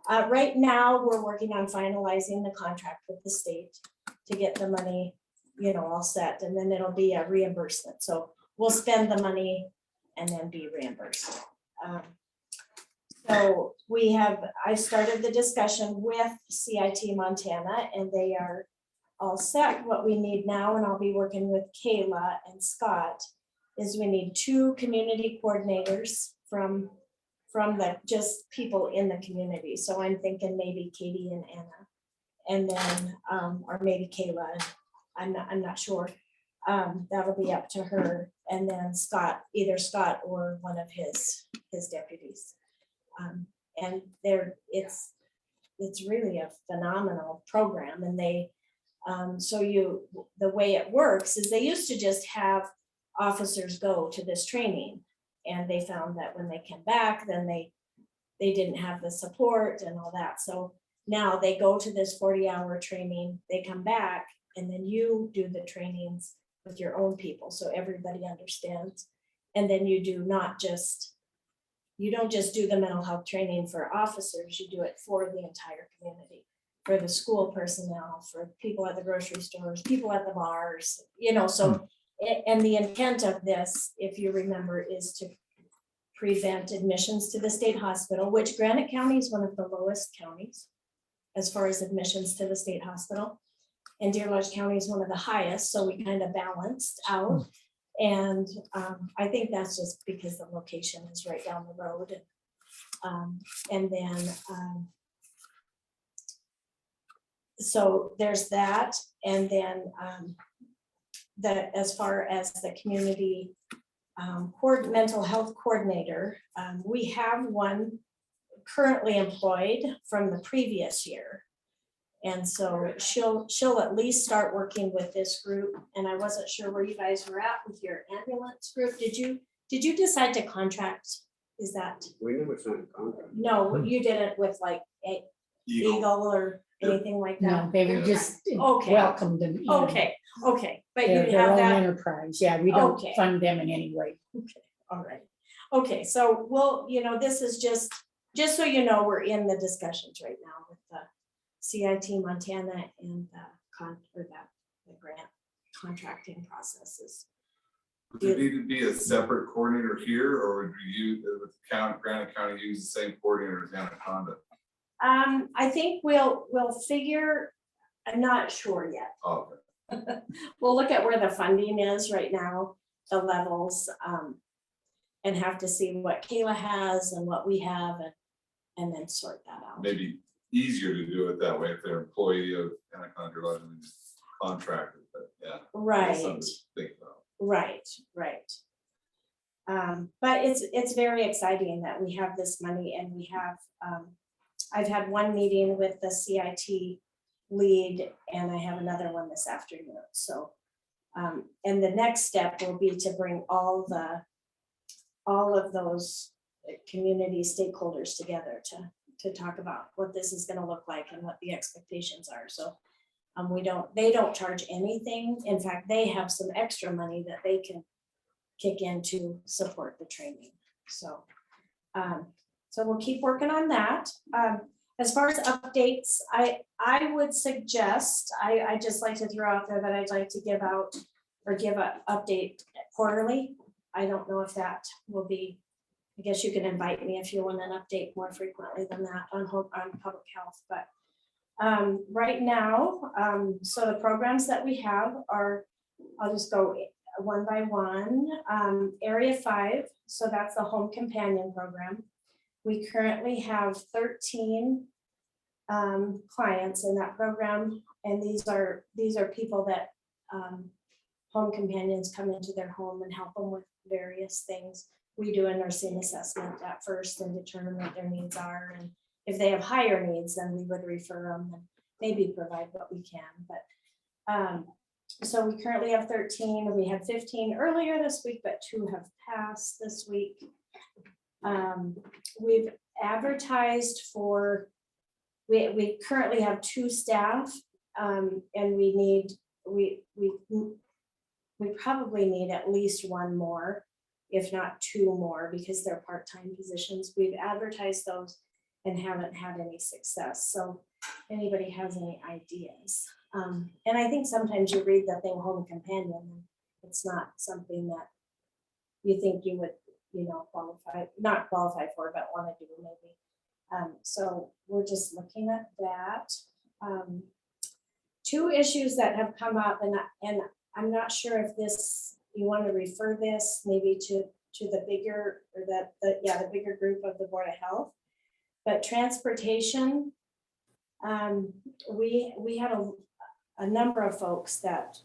right now, we're working on finalizing the contract with the state to get the money, all set, and then it'll be a reimbursement. So we'll spend the money and then be reimbursed. So I started the discussion with CIT Montana and they are all set. What we need now, and I'll be working with Kayla and Scott, is we need 2 community coordinators from the just people in the community. So I'm thinking maybe Katie and Anna, and then, or maybe Kayla, I'm not sure. That'll be up to her. And then Scott, either Scott or one of his deputies. And it's really a phenomenal program. And the way it works is they used to just have officers go to this training, and they found that when they came back, then they didn't have the support and all that. So now they go to this 40-hour training, they come back, and then you do the trainings with your own people, so everybody understands. And then you don't just do the mental health training for officers, you do it for the entire community, for the school personnel, for people at the grocery stores, people at the bars, so. And the intent of this, if you remember, is to prevent admissions to the state hospital, which Granite County is one of the lowest counties as far as admissions to the state hospital. And Deer Lodge County is one of the highest, so we kind of balanced out. And I think that's just because the location is right down the road. And then, so there's that. And then as far as the community mental health coordinator, we have one currently employed from the previous year. And so she'll at least start working with this group. And I wasn't sure where you guys were at with your ambulance group. Did you decide to contract? Is that? We never signed a contract. No, you did it with like Eagle or anything like No, that? they were just Okay. welcomed and. you know, Okay, okay, but They're you'd their have own that. enterprise. Yeah, we don't Okay. fund them in any way. All right. Okay, so we'll, this is just so you know, we're in the discussions right now with the CIT Montana and the grant contracting processes. Would there need to be a separate coordinator here, or would Granite County use the same coordinator as Anaconda? I think we'll figure, I'm not sure yet. Oh, okay. We'll look at where the funding is right now, the levels, and have to see what Kayla has and what we have and then sort that out. Maybe easier to do it that way if they're employee of Anaconda rather than contracted, but yeah. Right. Something to think about. Right. But it's very exciting that we have this money and we have, I've had one meeting with the CIT lead and I have another one this afternoon. So, and the next step will be to bring all of those community stakeholders together to talk about what this is gonna look like and what the expectations are. So they don't charge anything. In fact, they have some extra money that they can kick in to support the training. So, so we'll keep working on that. As far as updates, I would suggest, I just like to throw out there that I'd like to give out or give an update quarterly. I don't know if that will be, I guess you can invite me if you want an update more frequently than that on public health, but right now, so the programs that we have are, I'll just go one by one. Area 5, so that's the Home Companion Program. We currently have 13 clients in that program, and these are people that home companions come into their home and help them with various things. We do a nursing assessment at first and determine what their needs are, and if they have higher needs, then we would refer them and maybe provide what we can. But so we currently have 13. We had 15 earlier this week, but 2 have passed this week. We've advertised for, we currently have 2 staff, and we probably need at least 1 more, if not 2 more, because they're part-time positions. We've advertised those and haven't had any success. So if anybody has any ideas. And I think sometimes you read the thing Home Companion, and it's not something that you think you would, not qualify for, but want to do maybe. So we're just looking at that. 2 issues that have come up, and I'm not sure if you want to refer this maybe to the bigger, or the bigger group of the Board of Health. But transportation, we had a number of folks that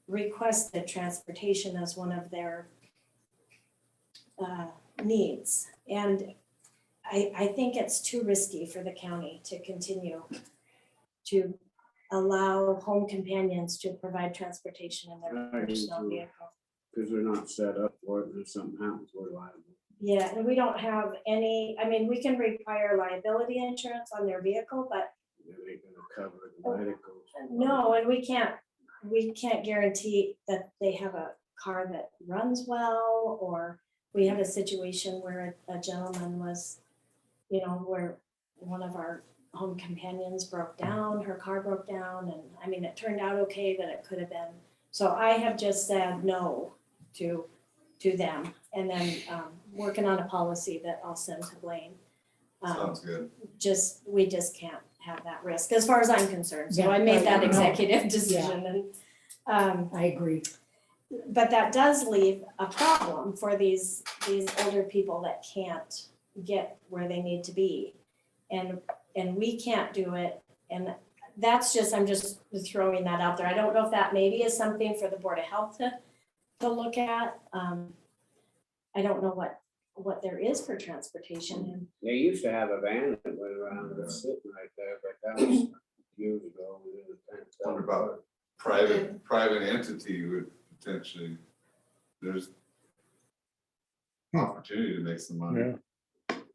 requested transportation as one of their needs. And I think it's too risky for the county to continue to allow home companions to provide transportation in their personal vehicle. Because they're not set up for it, and if something happens, we're liable. Yeah, and we don't have any, we can require liability insurance on their vehicle, but They ain't gonna cover the medical. no, and we can't guarantee that they have a car that runs well, or we had a situation where a gentleman was, where one of our home companions broke down, her car broke down, and it turned out okay, but it could have been. So I have just said no to them, and then working on a policy that I'll send to Blaine. Sounds good. We just can't have that risk, as far as I'm concerned. So Yeah, I made that right. executive decision, and I agree. but that does leave a problem for these older people that can't get where they need to be, and we can't do it. And I'm just throwing that out there. I don't know if that maybe is something for the Board of Health to look at. I don't know what there is for transportation. They used to have a van that went around that's sitting right there, but that was years ago. Wonder about private entity would potentially, there's opportunity to make some money.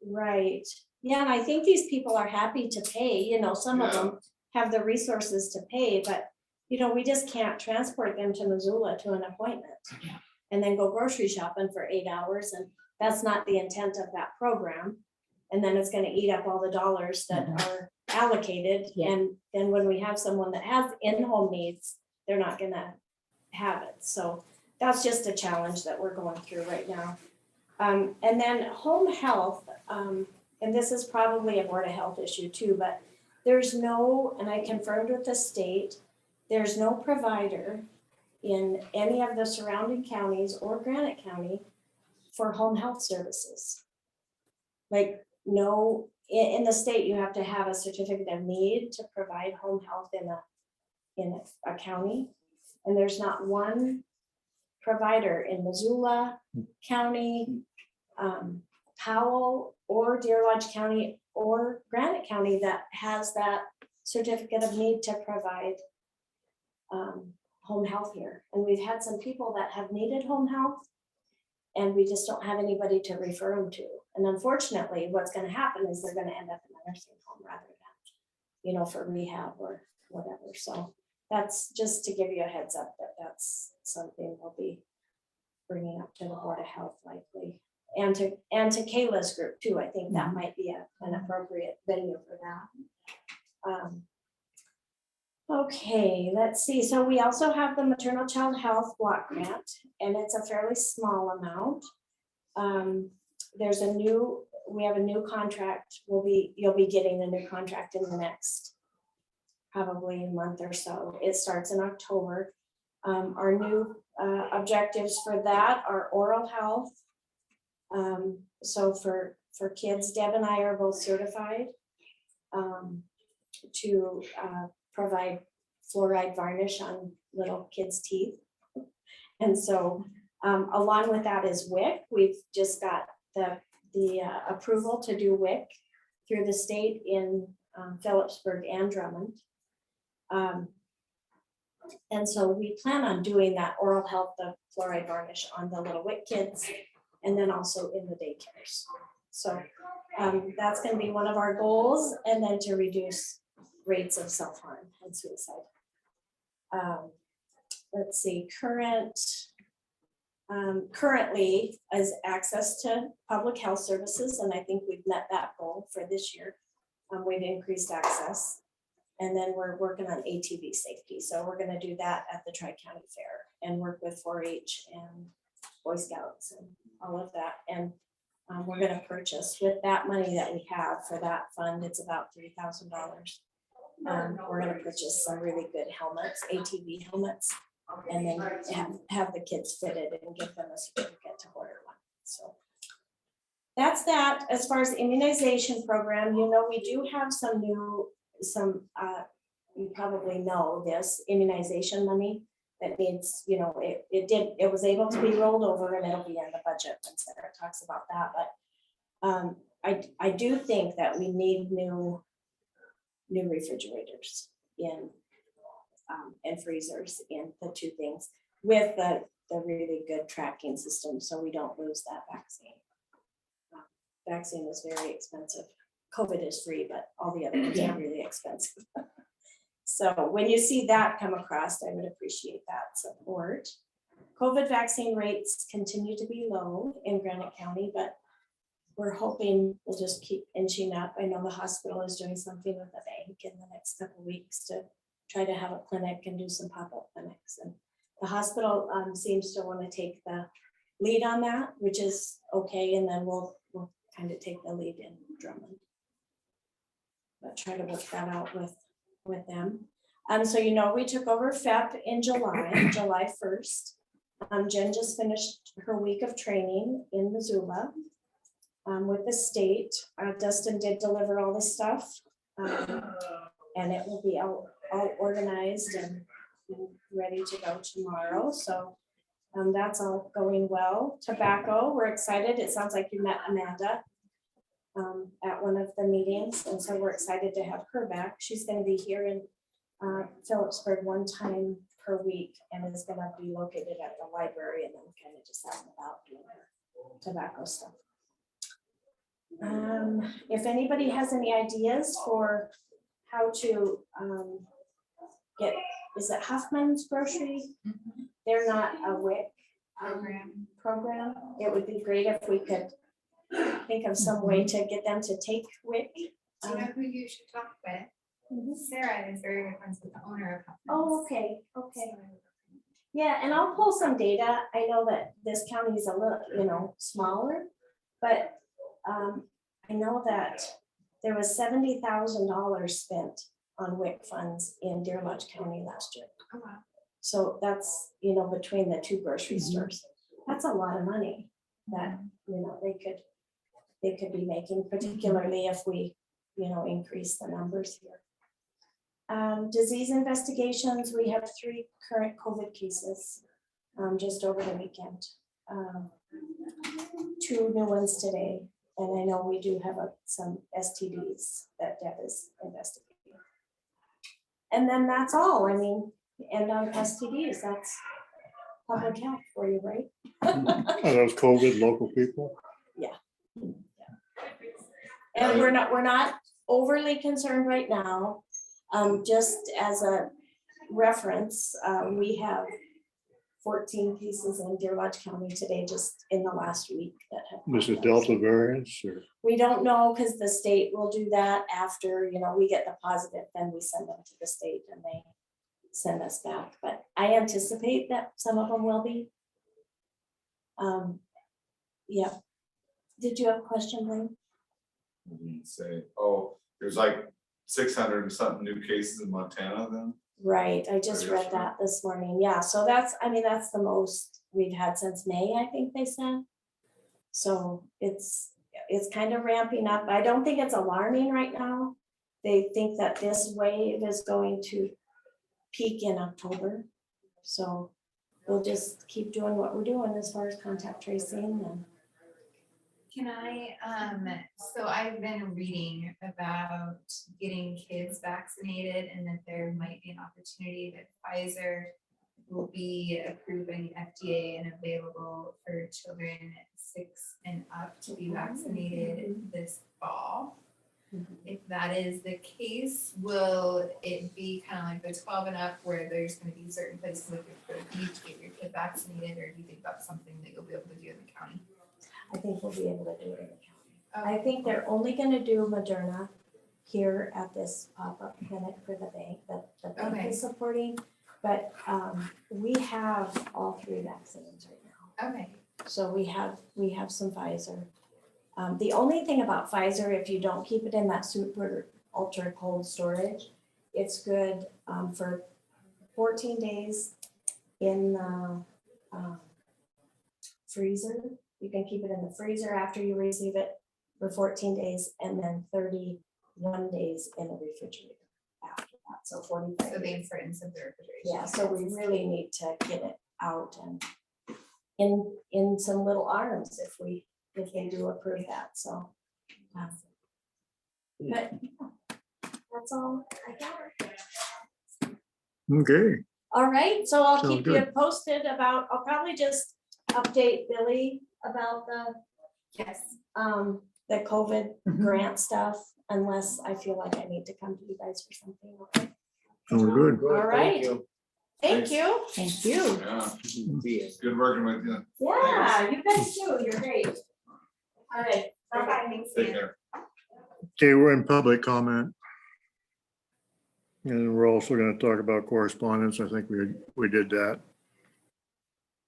Right. Yeah, and I think these people are happy to pay, some of them have the resources to pay, but, you know, we just can't transport them to Missoula to an appointment. And then go grocery shopping for 8 hours, and that's not the intent of that program. And then it's gonna eat up all the dollars that are allocated, and then when we have someone that has in-home needs, they're not gonna have it, so that's just a challenge that we're going through right now. And then home health, and this is probably a Board of Health issue too, but there's no, and I confirmed with the state, there's no provider in any of the surrounding counties or Granite County for home health services. Like, no, in the state, you have to have a certificate of need to provide home health in a county. And there's not one provider in Missoula County, Powell, or Deer Lodge County, or Granite County that has that certificate of need to provide home health here. And we've had some people that have needed home health, and we just don't have anybody to refer them to. And unfortunately, what's gonna happen is they're gonna end up in a nursing home rather than, you know, for rehab or whatever. So that's just to give you a heads up that that's something we'll be bringing up to the Board of Health likely. And to Kayla's group too. I think that might be an appropriate venue for that. Okay, let's see. So we also have the maternal child health block grant, and it's a fairly small amount. We have a new contract. You'll be getting a new contract in the next probably a month or so. It starts in October. Our new objectives for that are oral health. So for kids, Deb and I are both certified to provide fluoride varnish on little kids' teeth. And so along with that is WIC. We've just got the approval to do WIC through the state in Phillipsburg and Drummond. And so we plan on doing that oral health, the fluoride varnish on the little WIC kids, and then also in the daycares. So that's going to be one of our goals, and then to reduce rates of self-harm and suicide. Let's see, currently is access to public health services, and I think we've met that goal for this year. We've increased access, and then we're working on ATV safety. So we're going to do that at the Tri-County Fair and work with 4-H and Boy Scouts and all of that. And we're going to purchase with that money that we have for that fund. It's about $3,000. We're going to purchase some really good helmets, ATV helmets, and then have the kids fitted and give them a certificate to order one. So that's that. As far as the immunization program, you know, we do have you probably know this immunization money that needs, you know, it was able to be rolled over, and it'll be in the budget when Sarah talks about that. But I do think that we need new refrigerators and freezers in the two things with the really good tracking system, so we don't lose that vaccine. Vaccine is very expensive. COVID is free, but all the other ones are really expensive. So when you see that come across, I would appreciate that support. COVID vaccine rates continue to be low in Granite County, but we're hoping we'll just keep inching up. I know the hospital is doing something with the bank in the next couple of weeks to try to have a clinic and do some pop-up clinics. And the hospital seems to want to take the lead on that, which is okay. And then we'll kind of take the lead in Drummond. But try to work that out with them. So, you know, we took over FEP in July 1st. Jen just finished her week of training in Missoula with the state. Dustin did deliver all the stuff, and it will be all organized and ready to go tomorrow. So that's all going well. Tobacco, we're excited. It sounds like you met Amanda at one of the meetings, and so we're excited to have her back. She's going to be here in Phillipsburg one time per week, and is going to be located at the library, and then kind of just out and about doing her tobacco stuff. If anybody has any ideas for how to get, is it Huffman's Grocery? They're not a WIC program. It would be great if we could think of some way to get them to take WIC. Do you know who you should talk with? Sarah is very good friends with the owner of. Oh, okay, okay. Yeah, and I'll pull some data. I know that this county is a little, smaller, but I know that there was $70,000 spent on WIC funds in Deer Lodge County last year. Oh, wow. So that's, between the two grocery stores, that's a lot of money that, they could be making, particularly if we, increase the numbers here. Disease investigations, we have 3 current COVID cases, just over the weekend. 2 new ones today, and I know we do have some STDs that Deb is investigating. And then that's all, and on STDs, that's public health for you, right? Are those COVID local people? Yeah. And we're not overly concerned right now. Just as a reference, we have 14 cases in Deer Lodge County today, just in the last week that have. This is Delta variants or? We don't know, because the state will do that after, we get the positive, then we send them to the state and they send us back. But I anticipate that some of them will be. Yeah. Did you have a question, Blaine? Say, oh, there's like 600 and something new cases in Montana then? Right, I just read that this morning. Yeah, so that's the most we've had since May, I think they said. So it's kind of ramping up. I don't think it's alarming right now. They think that this wave is going to peak in October. So we'll just keep doing what we're doing as far as contact tracing and. Can I, so I've been reading about getting kids vaccinated and that there might be an opportunity that Pfizer will be approving FDA and available for children 6 and up to be vaccinated this fall. If that is the case, will it be kind of like the 12 and up where there's going to be certain places that you to get your kid vaccinated, or do you think that's something that you'll be able to do in the county? I think we'll be able to do it in the county. I think they're only gonna do Moderna here at this pop-up clinic for the bank that the bank is supporting. But we have all 3 vaccines right now. Okay. So we have some Pfizer. The only thing about Pfizer, if you don't keep it in that super ultra cold storage, it's good for 14 days in the freezer. You can keep it in the freezer after you receive it for 14 days, and then 31 days in the refrigerator after that. So 45 So the days. importance of the refrigeration. Yeah, so we really need to get it out and in some little arms if they do approve that, so. But that's all I got. Okay. All right, so I'll Sounds keep you good. posted about, I'll probably just update Billy about the COVID grant stuff, unless I feel like I need to come to you guys for something. Okay? Sounds good. All right. Thank you. Thank you. Yeah, good working with you. Yeah, you guys too. You're great. All right. Bye-bye. Take care. Okay, we're in public comment. And we're also gonna talk about correspondence. I think we did that.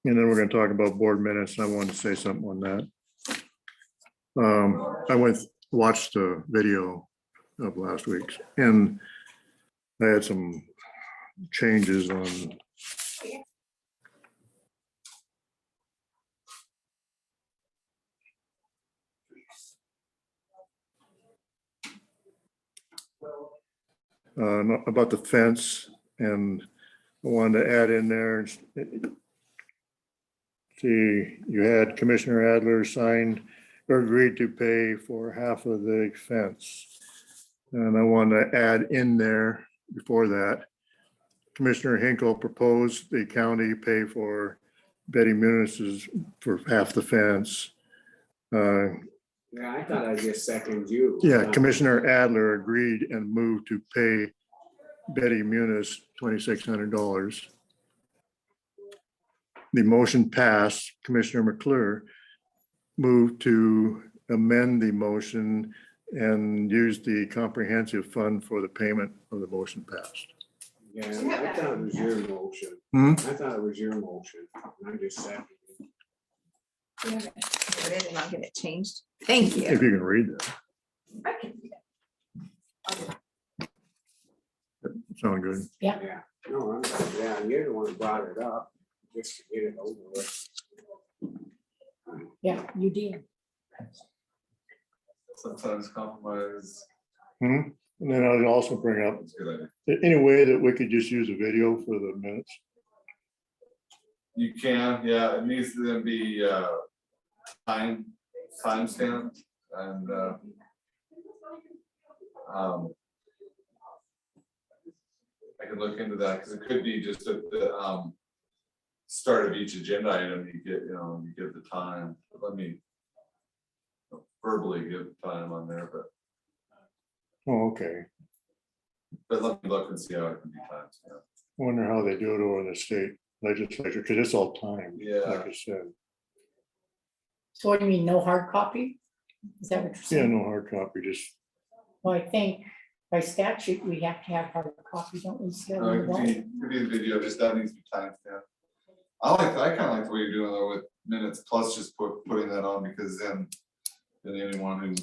And then we're gonna talk about board minutes. I wanted to say something on that. I watched the video of last week's, and I had some changes on. About the fence, and I wanted to add in there. See, you had Commissioner Adler signed or agreed to pay for half of the fence. And I want to add in there before that, Commissioner Hinkle proposed the county pay for Betty Munis's for half the fence. Yeah, I thought I just seconded you. Yeah, Commissioner Adler agreed and moved to pay Betty Muniz $2,600. The motion passed. Commissioner McClure moved to amend the motion and use the comprehensive fund for the payment of the motion passed. Yeah, I thought it was your motion. Hmm? I thought it was your motion. I just seconded. And I'll get it changed. Thank If you. you can read that, I can read it. sound good. Yeah, no, yeah, you're the one who brought it up, just to get it over with. Yeah, you did. Sometimes compromise. Hmm? And then I'd also bring up, It's a good idea. any way that we could just use a video for the minutes. You can, yeah, it needs to then be time stamped and I can look into that, because it could be just at the start of each agenda item, you get, you give the time. Let me verbally give time on there, Oh, okay. but let me look and see how it can be timed. Yeah. Wonder how they do it over in the state legislature, because it's all time, Yeah. like I said. So what do you mean, no hard copy? Is that what you're Yeah, saying? no hard copy, just, Well, I think by statute, we have to have hard copy, don't we? Still No, in it the could be, vote? could be the video, just that needs to be time stamped. I kind of like the way you're doing it with minutes plus just putting that on, because then anyone who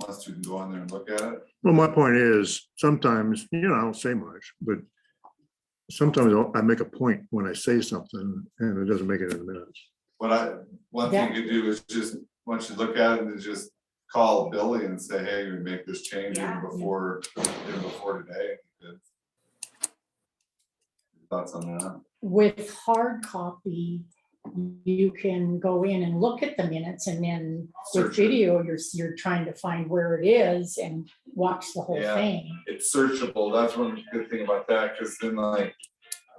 wants to can go on there and look at it. well, my point is, sometimes, I don't say much, but sometimes I make a point when I say something and it doesn't make it in the minutes. One thing you could do is just, once you look at it, is just call Billy and say, hey, we make this change even before today. Thoughts on that? With hard copy, you can go in and look at the minutes, and then with Search it. video, you're trying to find where it is and watch the whole Yeah. thing. It's searchable, that's one good thing about that, because then like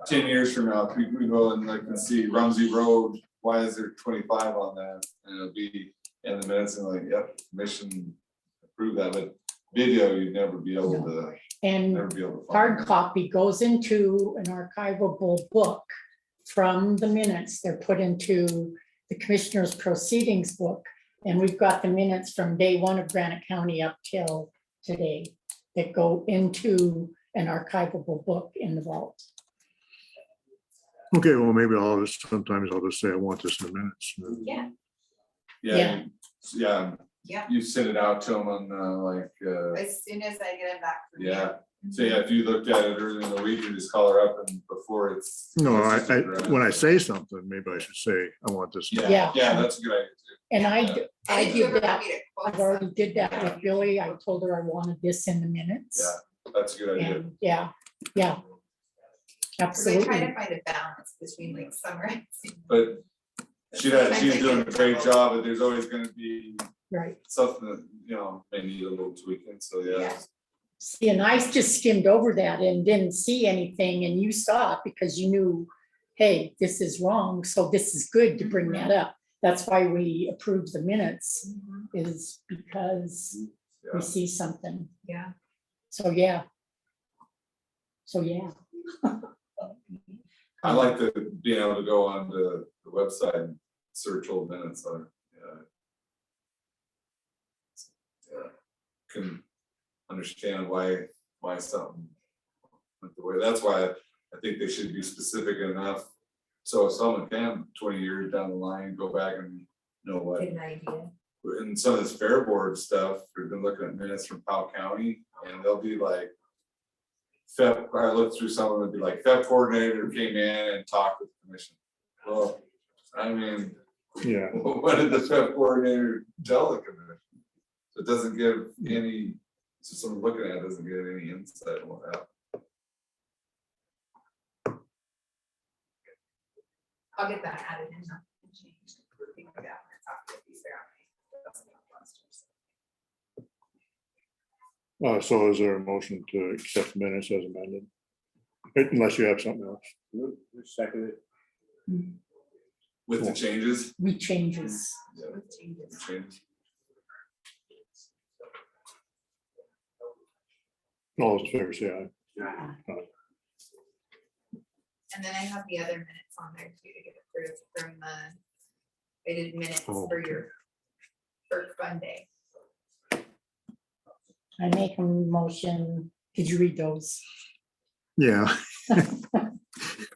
10 years from now, we go and like and see Rumsey Road, why is there 25 on that? And it'll be in the minutes and like, yep, commission approved that, but video, you'd never be able to. And Never be able to find hard it. copy goes into an archivable book from the minutes. They're put into the commissioner's proceedings book. And we've got the minutes from day one of Granite County up till today that go into an archivable book in the vault. Okay, well, maybe sometimes I'll just say I want this in the minutes. Yeah. Yeah, yeah, Yeah. you send it out to them on As soon as I get it back. from you. yeah. So yeah, if you looked at it earlier in the week, you just call her up and before it's. No, it's just when I say something, maybe I should say, I want this. in the Yeah, minutes. yeah, that's a good idea too. And I If you did ever that. want me to quote I've already did that with Billy. I told her I wanted this in the minutes. Yeah, that's a good idea. And yeah, yeah. So we Absolutely. try to find a balance between like summarizing. But she's doing a great job, but there's always gonna be Right. something that, may need a little tweaking, so yeah. See, and I just skimmed over that and didn't see anything, and you saw it because you knew, hey, this is wrong, so this is good to bring that up. That's why we approved the minutes, is because we Yeah. see something. Yeah. So, yeah. So, yeah. I like to being able to go on the website and search old minutes, can understand why something went the way, that's why I think they should be specific enough. So if someone can 20 years down the line, go back and know what. Good idea. In some of this fair board stuff, we've been looking at minutes from Powell County, and they'll be like. I looked through some of them, it'd be like, FEP coordinator came in and talked with the commission. Well, I mean, Yeah, what did the FEP coordinator tell the commission? It doesn't give any, so someone looking at it doesn't get any insight on what happened. I'll get that added in and changed. Figure it out when I talk to these there. so is there a motion to accept the minutes as amended? Unless you have something else. Second it. With the changes? We changes. Yeah, change. All those in favor say aye. And then I have the other minutes on there too to get approved from the, I did minutes Oh. for your first Monday. I make a motion. Did you read those? Yeah.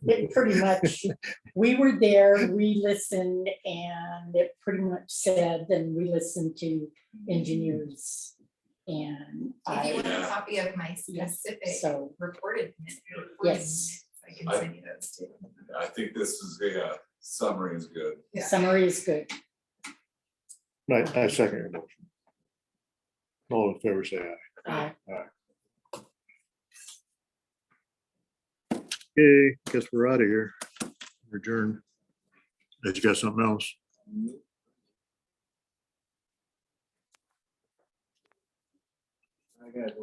It pretty much, we were there, we listened, and it pretty much said, then we listened to engineers. And If you want a Yeah. copy of my specific so, recorded minutes. yes, I can send you those too. I think this is, yeah, summary is good. Yeah. summary is good. I second your motion. All in favor say aye. Aye. Okay, guess we're out of here. We're adjourned. Did you got something else? I got